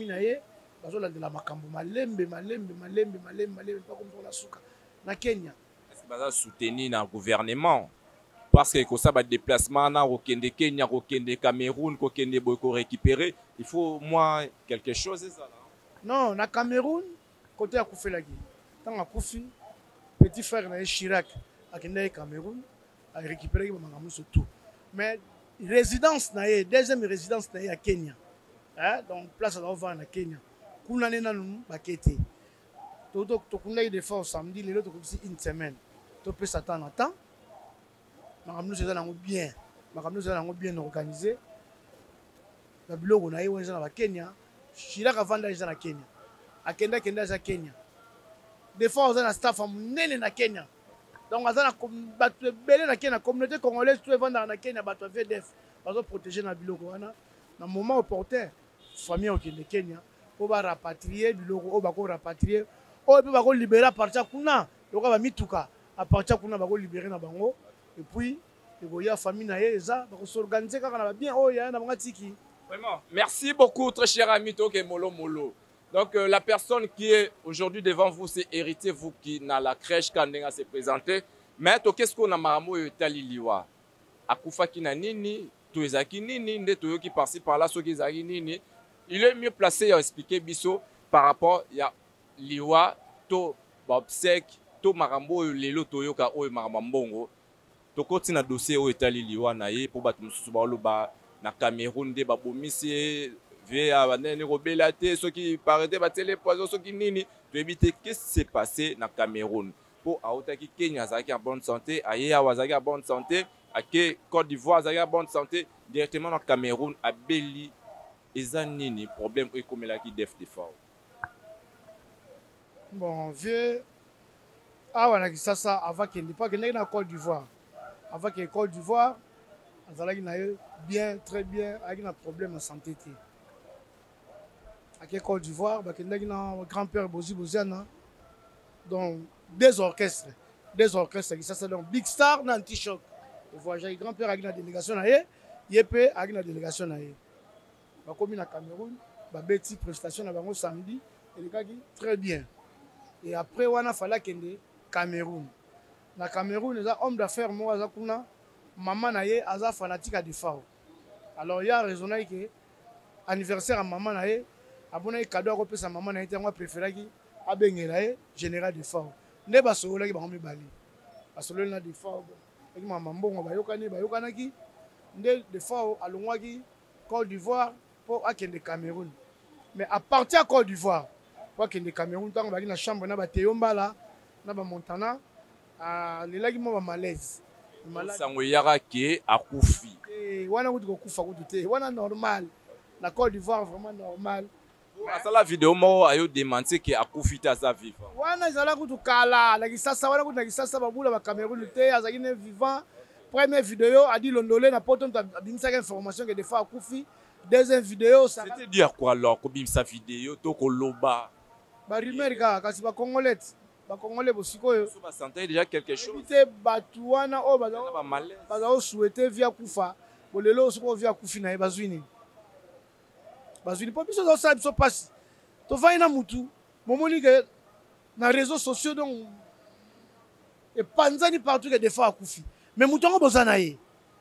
na ye bazo landela makambo malembe pas comme la suka na Kenya. Est-ce que baza soutenir na gouvernement parce que ko ça ba déplacement na okende Kenya okende Cameroun ko kende boko récupérer il faut moi quelque chose ça là. Non, na Cameroun, côté à Koufelagi. Tant à Koufi, petit frère na Chirac, à Kenya Cameroun, a récupéré tout. Mais résidence na deuxième résidence na à Kenya. Donc place à l'envers na Kenya. Kuna nena nous bakete. Toto kuna des fois samedi, les autres comme si une semaine. To peut s'attendre en temps. Makamno c'est dans bien. Makamno c'est dans bien organisé. La blog na yé na Kenya. Chirac a vendu na Kenya. Akenda za Kenya. Des fois on a un staff nene na Kenya. Donc on a battu belé na Kenya, communauté congolaise tout vendre na Kenya battu VDF. Bazo protéger na biloko wana. Na moment opportun, famille au Kenya, on va rapatrier biloko, on va rapatrier, on va libérer à partir kuna, loko ba mituka, à partir kuna ba libérer na bango et puis il y a famille na yeza, ba s'organiser kaka na bien oh ya na banga tiki. Vraiment. Merci beaucoup, très cher ami Toke Molo Molo. Donc, la personne qui est aujourd'hui devant vous, c'est Héritier, vous qui n'a la crèche Kandenga s'est présenté. Mais qu'est-ce qu'on a maramo et taliliwa? Akufa qui n'a nini, Toezaki nini, ne toyo qui passe par là, ceux qui zaki nini. Il est mieux placé à expliquer biso par rapport à liwa, to babsek, to marambo lelo toyo ka o maramambongo. To koti na dossier o taliliwa na ye pour battre mususu ba na Cameroun de babomisi via banene robelate ceux qui paraît batele poison ceux qui nini to éviter qu'est-ce qui s'est passé na Cameroun pour autaki Kenya zaki en bonne santé aye awazaki en bonne santé ake Côte d'Ivoire zaki en bonne santé directement na Cameroun à Beli eza nini problème e komela ki def de fort. Bon vieux awana ki sasa avant qu'il n'est pas que na Côte d'Ivoire avant que Côte d'Ivoire azalaki na bien très bien avec un problème de santé à Côte d'Ivoire bakendaki na grand-père Boziana donc des orchestres qui ça c'est donc Big Star na Anti-Choc voyage grand-père avec la délégation na yepé avec la délégation na bakomi na Cameroun babeti prestation na bango samedi elekaki très bien et après wana fala kende Cameroun na Cameroun les hommes d'affaires moi za kuna maman na ye aza fanatique à Defao. Alors il y a raisonné que anniversaire à maman na ye abona cadeau ko pesa maman na ye moi préféré ki abengela ye général Defao. Ne ba solo ki ba ngomi bali. Ba solo na Defao. Et maman mbongo ba yokanaki nde Defao alongwaki Côte d'Ivoire pour akende Cameroun. Mais à partir de Côte d'Ivoire, pour akende Cameroun, tant qu'on va dans la chambre, on a Théombala, on a Montana, les là qui m'ont malaise. Sangoyara qui est à Koufi. On a eu de Koufa, on a normal. La Côte d'Ivoire vraiment normal. La vidéo moi a eu démenti que à Koufi ta sa vivant. On a zala kutu kala, la kisasa wana kutu na kisasa babula ba Cameroun te azakine vivant. Première vidéo a dit londolé na poto abimisa information que des fois à Koufi. Deuxième vidéo ça. C'était dire quoi alors ko bimisa vidéo to ko loba. Ba rumeur ka kasi ba congolais. Ba congolais bosiko yo. So ba sentait déjà quelque chose. Te batuana o ba malaise. Ba souhaiter via Koufa. Bolelo soko via Koufi na bazwini. Bazwini po biso ça biso passe. To va ina mutu. Momoni que na réseaux sociaux donc et panzani partout que des fois à Koufi. Mais mutu ngo bozana ye.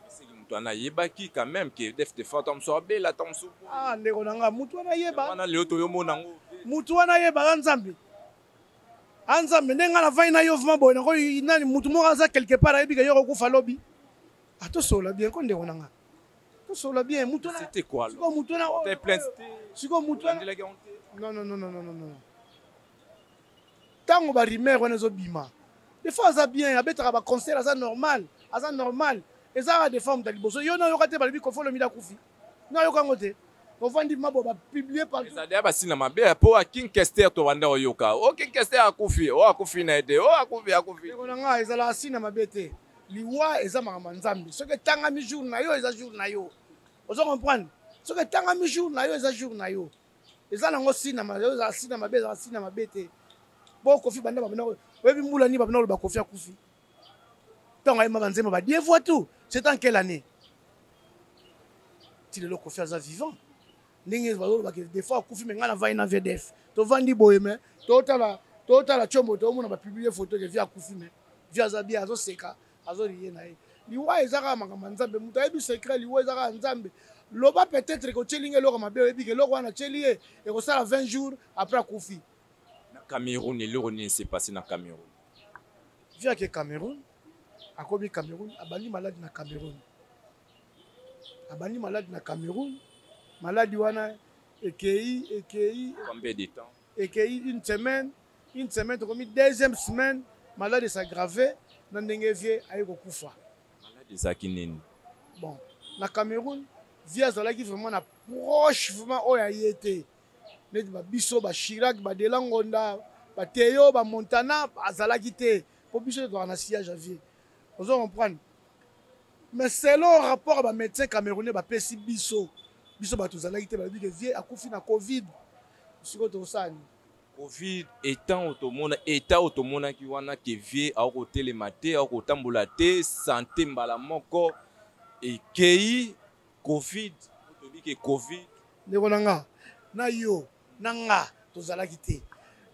C'est mutu na yebaki quand même que des fois tom so bela tom so. Ah ndeko nanga mutu na yeba. Wana leo to yo mona ngo. Mutu wana yeba nzambe. Anzambe nenga na vaina yo vma boy nako nani mutu mo aza quelque part ayebi que yo Koufa lobi. Atosola bien ko ndeko nanga. Atosola bien mutu na. C'était quoi alors? Siko mutu na. T'es plein. Siko mutu na. Non. Tango ba rumeur wana zo bima. Des fois ça bien, abetaka ba concert ça normal, ça normal. Et ça des femmes taliboso. Yo na yo kate ba libi ko folo mida Koufi. Na yo kangote. On vandi mabo ba publier partout. Ça dia ba sina mabe po a King Kester to wanda oyoka. O King Kester a Koufi, o a Koufi na ede, o a Koufi. Ko nga ezala sina mabete. Liwa eza makamba nzambe. Soki tanga mi jour na yo eza jour na yo. Ozo comprendre? Soki tanga mi jour na yo eza jour na yo. Eza nango sina ma yo eza sina mabe eza sina mabete. Bon Kofi banda babana webi mbula ni babana ba Kofi a Koufi. Tant ayema banzema ba 10 fois tout. C'est en quelle année? Tu le Kofi aza vivant. Ndenge bazolo ba des fois Koufi menga na vai na VDF. To vandi boyeme, to tala chombo to mona ba publier photo de via Koufi me. Via Zabia azo seka, azo lié na ye. Liwa ezaka makamba nzambe, mutu ayebi secret liwa ezaka nzambe. Loba peut-être que chelinge loko mabe ebi ke loko wana chelie et ko sala 20 jours après Koufi. Cameroun et l'Europe s'est passé dans Cameroun. Via que Cameroun, à Kobi Cameroun, abani malade na Cameroun. Abani malade na Cameroun, malade wana ekei. Combien de temps? Ekei une semaine, to komi deuxième semaine, malade s'aggravé, na ndenge vie ayi ko kufa. Malade zakineni. Bon, na Cameroun, via zalaki vraiment na proche vraiment oya yete. Net ba biso ba Chirac ba Delangonda ba Teyo ba Montana azalaki te po biso to na siège à vie. Vous comprendre? Mais selon rapport ba médecin camerounais ba pesi biso ba tozalaki te ba bi que vie akufi na Covid. Siko to sani. Covid étant automona ki wana ke vie a côté le maté a côté tambola te santé mbala moko et kei Covid to bi que Covid ndeko nanga na yo nanga tozalaki te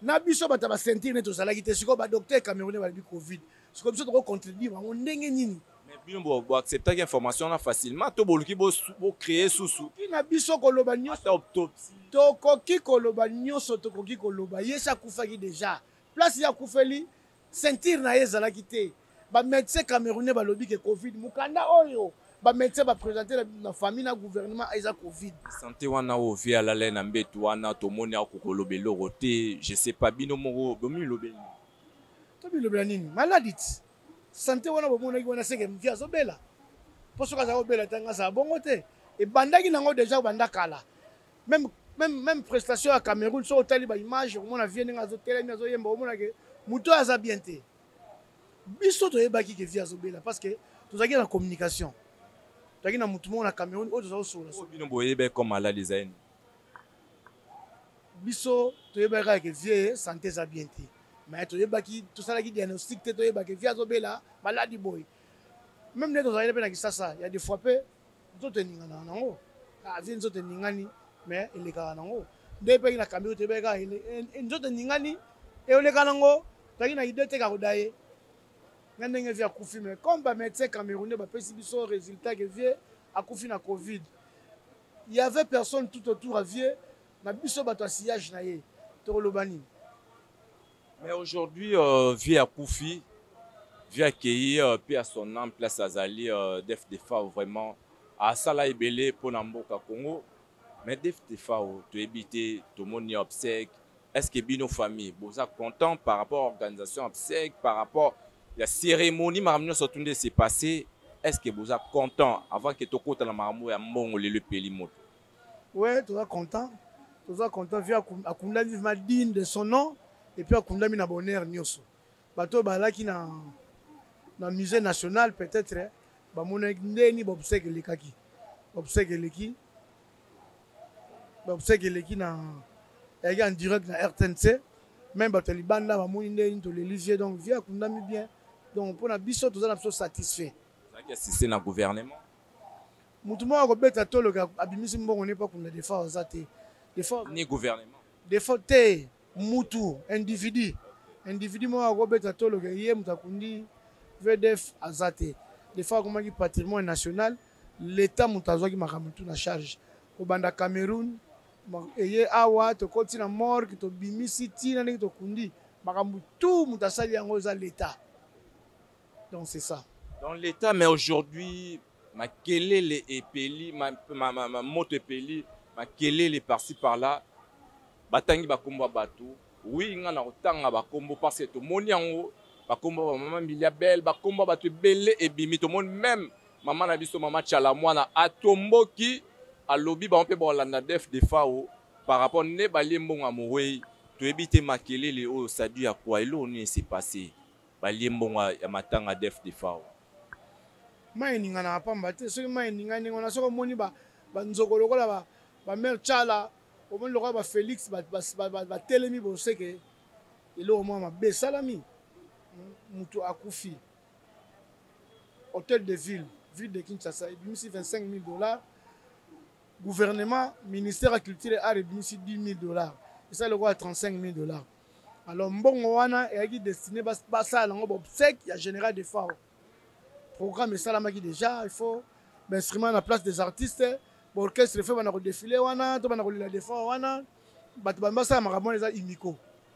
na biso bata ba sentir ne tozalaki te siko ba docteur camerounais ba bi Covid siko biso to contribuer bango ndenge nini mais bino bo accepter information là facilement to boluki bo créer susu na biso koloba nyonso autopsie tokoki koloba nyonso tokoki koloba yesa kufaki déjà place ya kufeli sentir na ezalaki te ba médecin camerounais ba lobi ke Covid mukanda oyo ba médecin ba présenter na famille na gouvernement eza Covid santé wana o via la lena mbetu wana to moni akokolobe lorote je sais pas bino moko bomi lobeli to bi lobela nini maladie santé wana bomona ki wana seke mvia zobela poso ka za obela tanga sa bongo te e bandaki nango déjà banda kala même prestation à Cameroun so otali ba image omona vie nga zo telemi zo yemba omona ke muto aza bien te biso to yebaki ke via zobela parce que tozaki na communication tozaki na mutu mo na Cameroun o tozo sola bino boyebe comme maladie zaini biso to yebaka ke vie santé za bien te mais to yebaki to sala ki diagnostic te to yebaki via zobela maladie boy même ne tozali pe na kisasa ya des fois pe to teningana nango a vie nzo teningani mais il est nango depuis na Cameroun te beka nzo teningani et ole kanango tagi na idée te ka kodaye ngandenge via Koufi mais comme ba médecin camerounais ba pesi biso résultat que vie a Koufi na Covid il y avait personne tout autour à vie na biso ba to sillage na ye to lobani. Mais aujourd'hui via Koufi via Kei puis à son nom place Azali def de fa vraiment à sala ebele pour na mboka Congo Mais des fois, tu éviter tout le monde obsèque. Est-ce que nos familles, vous êtes content par rapport à l'organisation obsèque, par rapport à la cérémonie, marmio surtout de s'est passé. Est-ce que vous êtes content avant que tu côté la marmou et mon le pélimot? Ouais, tu es content. Tu es content via Akunda vivement digne de son nom et puis Akunda mina bonheur nyoso. Bato balaki na musée national peut-être ba mona ndeni bobsek lekaki. Bobsek leki. Bobsek leki na en direct na RTNC. Même bato libanda ba moni ndeni to l'Élysée donc via Akunda mi bien. Donc pour na biso tous na satisfait. Si c'est dans le gouvernement. Moutouma robeta tolo ka abimisi mbongo ne pas kuna defa ozate. Defa Ni gouvernement. Defa te mutu individu. Individu mo robeta tolo ka yé mutakundi VDF azate. Defa comme qui patrimoine national, l'état mutazwa ki makamutu na charge. Au banda Cameroun, yé awa to koti na mort to bimisi tina ne to kundi makamutu mutasali yango za l'état. Donc c'est ça. Dans l'état, mais aujourd'hui, ma kelele epeli, ma moto epeli, ma kelele par-ci par-là, batangi bakombo batou. Oui, nga na otanga bakombo parce que tout moni yango, bakombo maman Milia Belle, bakombo batou belé et bimi tout monde même maman na biso maman Tchala mwana atomboki alobi ba on peut bolanda def de fao par rapport ne balie mbongo amoué, to ebite ma kelele o ça dû à quoi elo ni s'est passé. Balie mbongo ya matanga def de fao. Maininga na pamba te soki maininga ningo na soko moni ba nzoko lokola ba mère Tchala o moni lokola ba Félix ba telemi bo seke elo mo ma be salami mutu akufi hôtel de ville de Kinshasa ebimisi $25,000 gouvernement ministère de la culture et art ebimisi $10,000 et ça lokola $35,000 alors mbongo wana eyaki destiné basala ngo obsèque ya général de Fao programme et salamaki déjà il faut instrument à la place des artistes orchestre fait bana ko défiler wana to bana ko lila defa wana bato bambasa makambo les imiko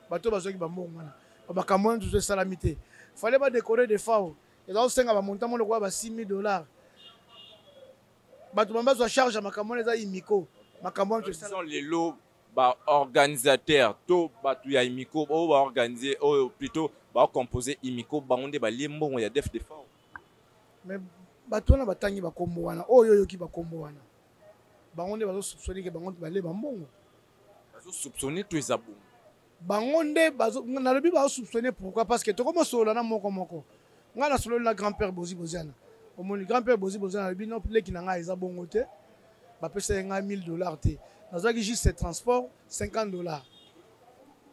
bato bazoki bambongo wana bakambo tout salamité fallait pas décorer des fao et donc senga ba montant mo ba $6,000 bato bambasa charge makambo les imiko makambo tout ça les lots ba organisateur to bato ya imiko o ba organiser o plutôt ba composer imiko ba onde ba liembongo ya def de fao. Mais bato na batangi bakombo wana oyo yoki bakombo wana bangonde bazo soupçonner que bangonde balé bambongo bazo soupçonner tout ça bon bangonde bazo na lobi bazo soupçonner pourquoi parce que to comme solo na moko nga na solo na grand-père Bozi Boziana au mon grand-père Bozi Boziana lobi non plus ki nga eza bongo te ba pesa nga $1,000 te nazo ki juste transport $50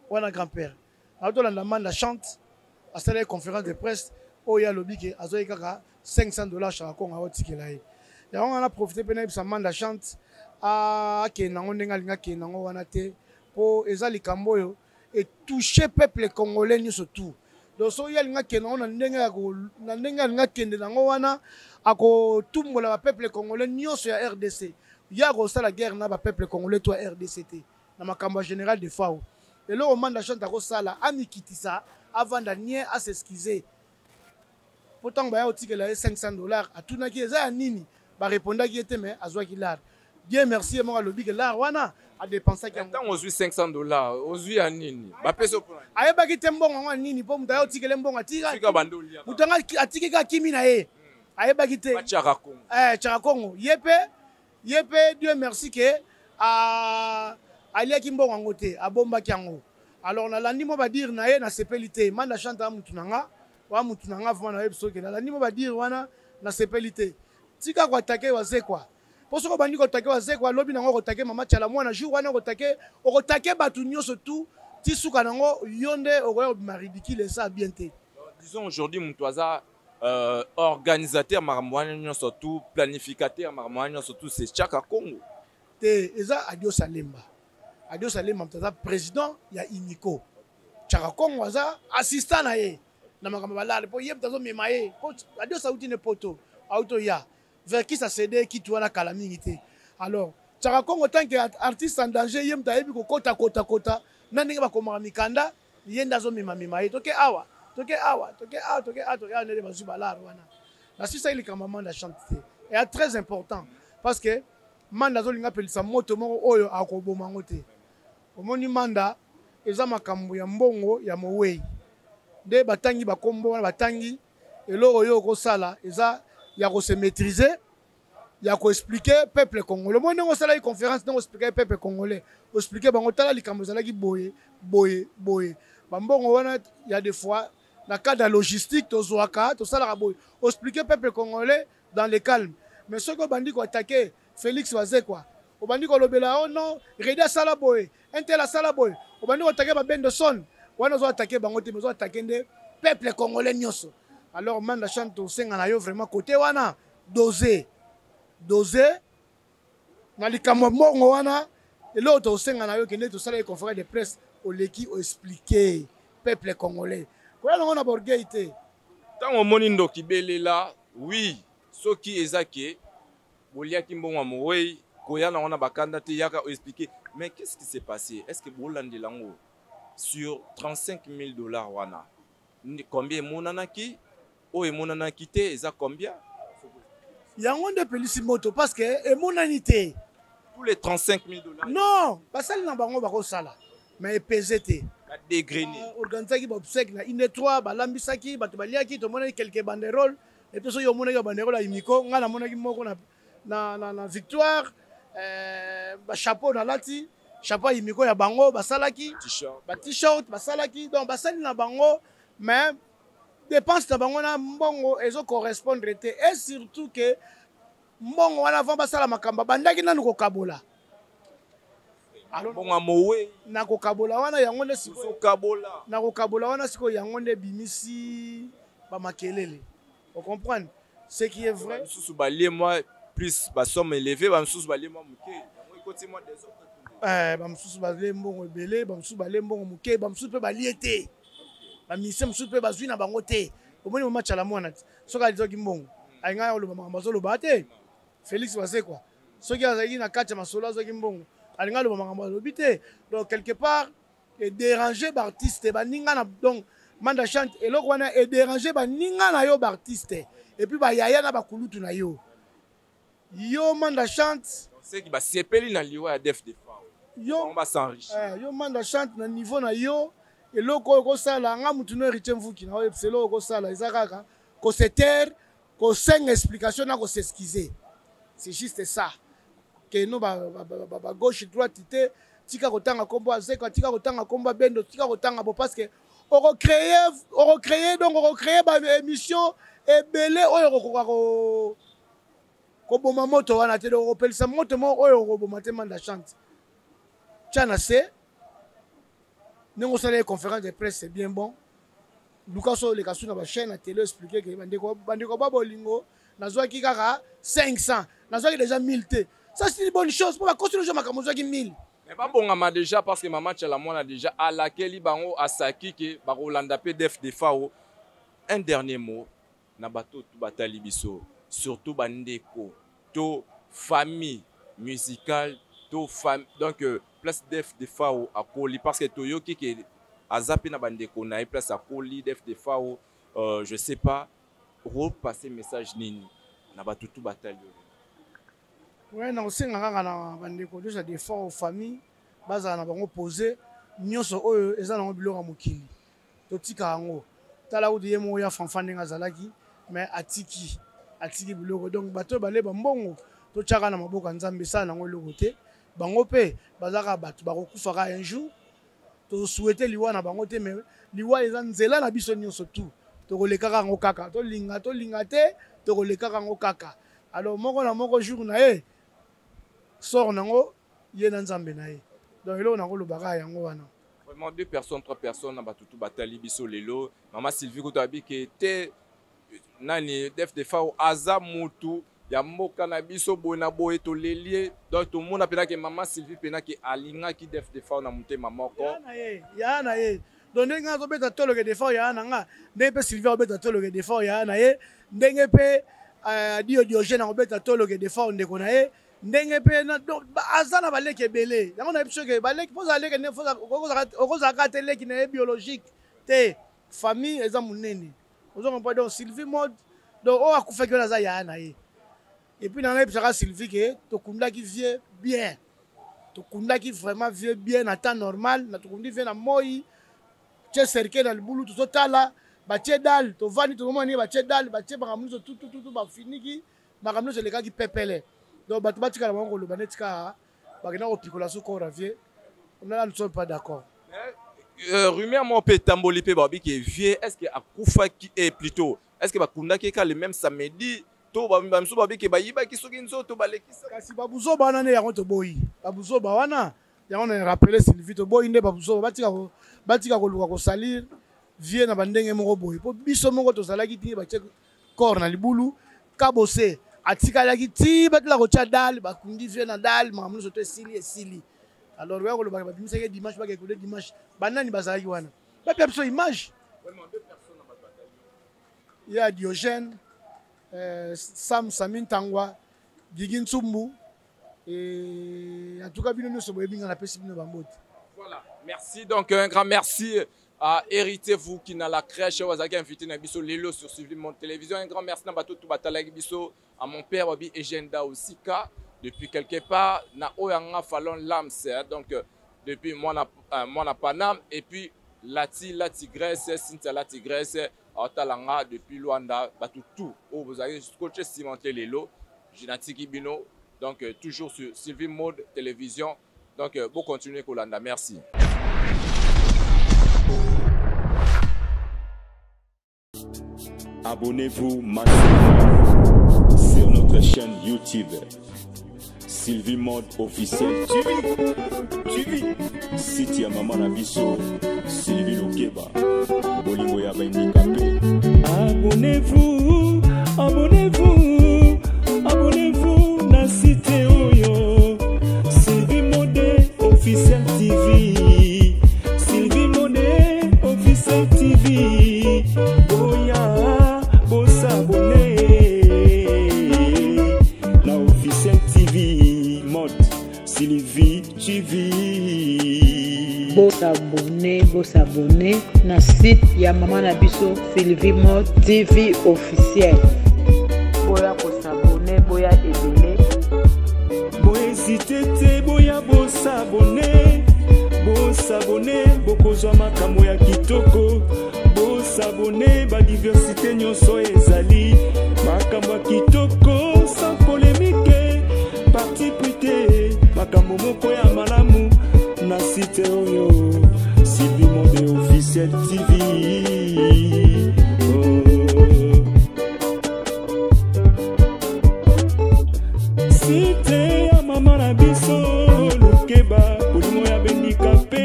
wana grand-père auto la demande chante à cette conférence de presse oya lobi ke azo kaka $500 chaque konga otikela ye ya on a profité pena sa manda chante a ke nango ndenga linga ke nango wana te po ezali kamboyo et toucher peuple congolais ni surtout donc so ya linga ke nango na ndenga ko na ndenga linga kende nango wana ako tumbola ba peuple congolais nyonso ya RDC ya ko sala guerre na ba peuple congolais to RDCT na makambo général de Fao et le manda chante ko sala amikitisa avant d'anier à s'excuser. Pourtant, il y a $500 à tout le monde. Bah répondre qui était mais à qui l'art. Dieu merci moi le big l'art wana a dépensé quand on joue $500 on joue à nini ba peso pour aye ba kitembo ngwa nini po mutayo tikele mbongo atira fika bandolia mutanga atike ka kimi na ye aye ba kite Tchaka Congo Tchaka Congo yepe Dieu merci que a alia kimbongo ngote abomba kyango alors na landi mo ba dire na ye na sepelité manda chanta mutunanga wa mutunanga vana na ebiso ke na landi mo ba dire wana na sepelité tika kwa take waze kwa poso ko bandi ko take waze kwa lobi nango ko take mama Tchala mwana jour wana ko take batu nyonso tout ti suka nango yonde o maridikile ça bien te. Disons aujourd'hui Mutwaza organisateur marmouane surtout planificateur marmouane surtout c'est Tchaka Congo te eza Adio Salemba Mutwaza président ya Imiko Tchaka Congo aza assistant na ye na makambo balale po yeb tazo memaye Adio sauti ne poto auto ya vers qui ça cédé qui toi la calamité alors Tchaka Congo tant que artiste en danger yem ta yebi ko kota na ndenge ba komara mikanda yenda zo mema ye toke awa ne bazu balare wana la sisa il kamama da chanter et très important parce que manda azolinga pelisa moto moko oyo akoboma ngo te. Omoni manda eza makambo ya mbongo ya mowei nde batangi bakombo wana batangi eloko oyo okosala eza ya kose maîtriser ya koexpliquer peuple congolais. Moi ndenge osala conférence ndenge expliquer peuple congolais expliquer bango tala likambo ezalaki boye bambongo wana ya des fois na cadre logistique tozwaka tosalaka boye expliquer peuple congolais dans le calme. Mais soki obandi koattaquer Félix Bazekwa obandi kolobela oh non Reda sala boye intel sala boye obandi koattaquer babendeson wana ozo attaquer bango te ozo attaquer nde peuple congolais nyonso. Alors manda chante osenga na yo vraiment côté wana doser na likambo mbongo wana eloko tosenga na yo kende tosala conférence de presse oleki oexpliquer peuple congolais koya nango na borgueil te ntango omoni ndoki belela oui soki ezake boliaki mbongo mowei koya nango na bakanda te yaka oexpliquer. Mais qu'est-ce qui s'est passé? Est-ce que bolandela ngo sur 35 000 $ wana combien emonanaki oyo emonanaki te eza combien? yango nde pelisi moto parce que emonani te tous les 35 000 $. Non basali na bango bakosala mais epese te dégrainé organisaki baobsèque na ine 3 balambisaki bato baliaki tomonaki quelques banderole epe soki omonaki banderole ya imiko ngai namonaki moko na victoire bachapeau nalati chapeau ya imiko ya bango basalaki t-shirt basalaki donc basali na bango mais dépense na bango na mbongo ezo correspondre te et surtout que mbongo wana avant basala makamba bandaki nanu kokabola mbongo amowe na kokabola wana yango nde siko kabola na kokabola wana siko yango nde bimisi bamakelele on comprendre ce qui est vrai sous balie moi plus ba somme élevée ba sous balie moi muke écoutez moi des autres ba sous balie mbongo ebele ba sous balie mbongo muke ba sous pe balie te ba mise sous pe bazwi na bango te omoni mo match la mwana soka alizoki mbongo ainga oloba makambo zoloba te Félix Bazekwa soki azaki na kati masolo azoki mbongo alinga oloba makambo alobi te. Donc quelque part et déranger l'artiste baninga na donc manda chante eloko wana et déranger baninga na yo artiste et puis ba yaya na bakulutu na yo manda chante c'est qui ba sepeli na liwa ya def de fa yo ba s'enrichir yo manda chante na niveau na yo eloko ko sala nga mutu no héritier mvuki na yo selo ko sala ezakaka ko se taire ko sing explication na ko s'excuser. C'est juste ça que nous ba gauche droite te tika kotanga kombo azeka tika kotanga kombo bendo tika kotanga bo parce que on recréer donc on recréer ba émission ebele oyo ko boma moto wana te do pelisa moto mo oyo ko boma te manda chante tchana se nengo sala conférence de presse c'est bien bon Lucas le kasu na ba chaîne à télé expliquer que bandeko ba bolingo nazwaki kaka 500 nazwaki déjà 1000 te. Ça c'est une bonne chose pour la construire makambo zaki 1000. Mais pas bon ngama déjà parce que maman tchala mona déjà à laquelle bango asaki ke ba Rolanda PDF de fao. Un dernier mot na bato tout batali biso surtout bandeko to famille musicale to femme donc place def de fao akoli parce que toyoki ke azapi na bandeko na place akoli def de fao je sais pas repasser message nini na bato tout batali. Ouais, na osenga kaka na bandeko déjà des fois aux familles baza na bango poser nyonso oyo eza na biloko mokili totika yango tala udi yemo ya fanfane ngazalaki mais atiki biloko donc bato balé mbongo to tchaka na maboka nzambe sa nango eloko te bango pe bazaka bato bakokufaka un jour to souhaiter liwa na bango te mais liwa eza nzela na biso nyonso tout to koleka ngo kaka to linga te to koleka ngo kaka. Alors moko na moko jour na ye sort nango ye na nzambe na ye donc eloko nango lobaka yango wana vraiment 2 personnes 3 personnes na batutu batali biso lelo mama Sylvie ko tabi ke te nani def de fa aza mutu ya mboka na biso bona boye to lelie donc to mona pena ke mama Sylvie pena ke alinga ki def de fa na mutema moko ya na ye donc ndenge zo beta toloke de fa ya na nga ndenge pe Sylvie obeta toloke de fa ya na ye ndenge pe dio Diogène obeta toloke de fa ndeko na ye ndenge pe na donc azana baleke belé yango na biso ke baleke poza leke ne foza okoza ka tele ki na biologique te famille eza munene ozo comprendre donc Sylvie mode donc o akufaki na za ya na ye Et puis dans les Sylvie que Tokunda qui vient bien. Tokunda qui vraiment vient bien en temps normal, na Tokunda vient na moi, tu cercle dans le boulot tout ça là, ba dal, to vani to moment ni ba dal, ba baramuzo tout ba fini qui baramuzo les gars qui pepele. Donc ba tika la mongo lo banetika ba gena opikola so ko ravie. On ne sommes pas d'accord. Rumeur mon pe tamboli pe babi qui est vieux, est-ce que akufa qui est plutôt, est-ce que Bakunda qui est le même samedi? To ba mso babi ke bayiba ki soki nzoto balekisa kasi babuzo bana ne yango to boyi babuzo ba wana yango na rappeler Sylvie to boyi nde babuzo batika ko luka ko salir vie na bandenge moko boyi po biso moko to salaki ti ba check corps na libulu kabose atika laki ti batla ko cha dal bakundi vie na dal mamuno so to esili alors wa ko lo ba bimisa ke dimanche ba ke ko dimanche banani bazalaki wana ba pia biso image vraiment deux personnes na bataille. Il y a Diogène Sam Samin Tangwa, Gigin Tsumbu, et en tout cas, voilà, merci. Donc, un grand merci à Hérité, vous qui n'a la crèche, vous avez invité Nabiso Lelo sur Suivi Mon Télévision. Un grand merci à mon père, Wabi Egenda aussi, depuis quelque part, na Oyanga Falon Lams, donc depuis Mona Panam, et puis la tigresse, Cynthia la tigresse. Talanga depuis Luanda, tout où vous avez coaché cimenté les lots, Jinatiki Bino, donc toujours sur Sylvie Mode Télévision. Donc bon continuer Kolanda, merci. Abonnez-vous massivement sur notre chaîne YouTube Sylvie Mode officiel. Tu vis site ya Maman Nabiso Sylvie Lokeba Bolingo ya Handicapé. Abonnez-vous na site oyo Sylvie Mode officiel TV. Sylvie Mode officiel TV. Boya bossa abonné na officiel TV Mode Sylvie TV. S'abonner na site ya Maman Nabiso Sylvie Mode TV officiel. Boya ko s'abonner, boya ebele. Boya hésiter, boya s'abonner. Bokozwa makambo ya kitoko. S'abonner, ba diversité nyonso ezali. Makambo ya kitoko sans polémique. Parti prité, makambo moko ya malamu na site oyo. Sylvie Mode officiel TV. Site ya Maman Nabiso Lokeba Bolingo ya Handicapé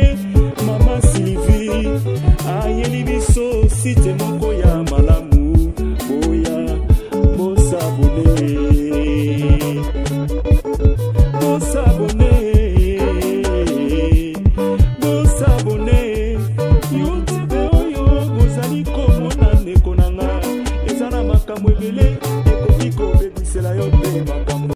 Mama Sylvie ayeli biso site moko ya malamu. Boya bosabone YouTube oyo bozali komona ndeko nanga eza na makambo ebele ekoki kobebisela yo mpe makambo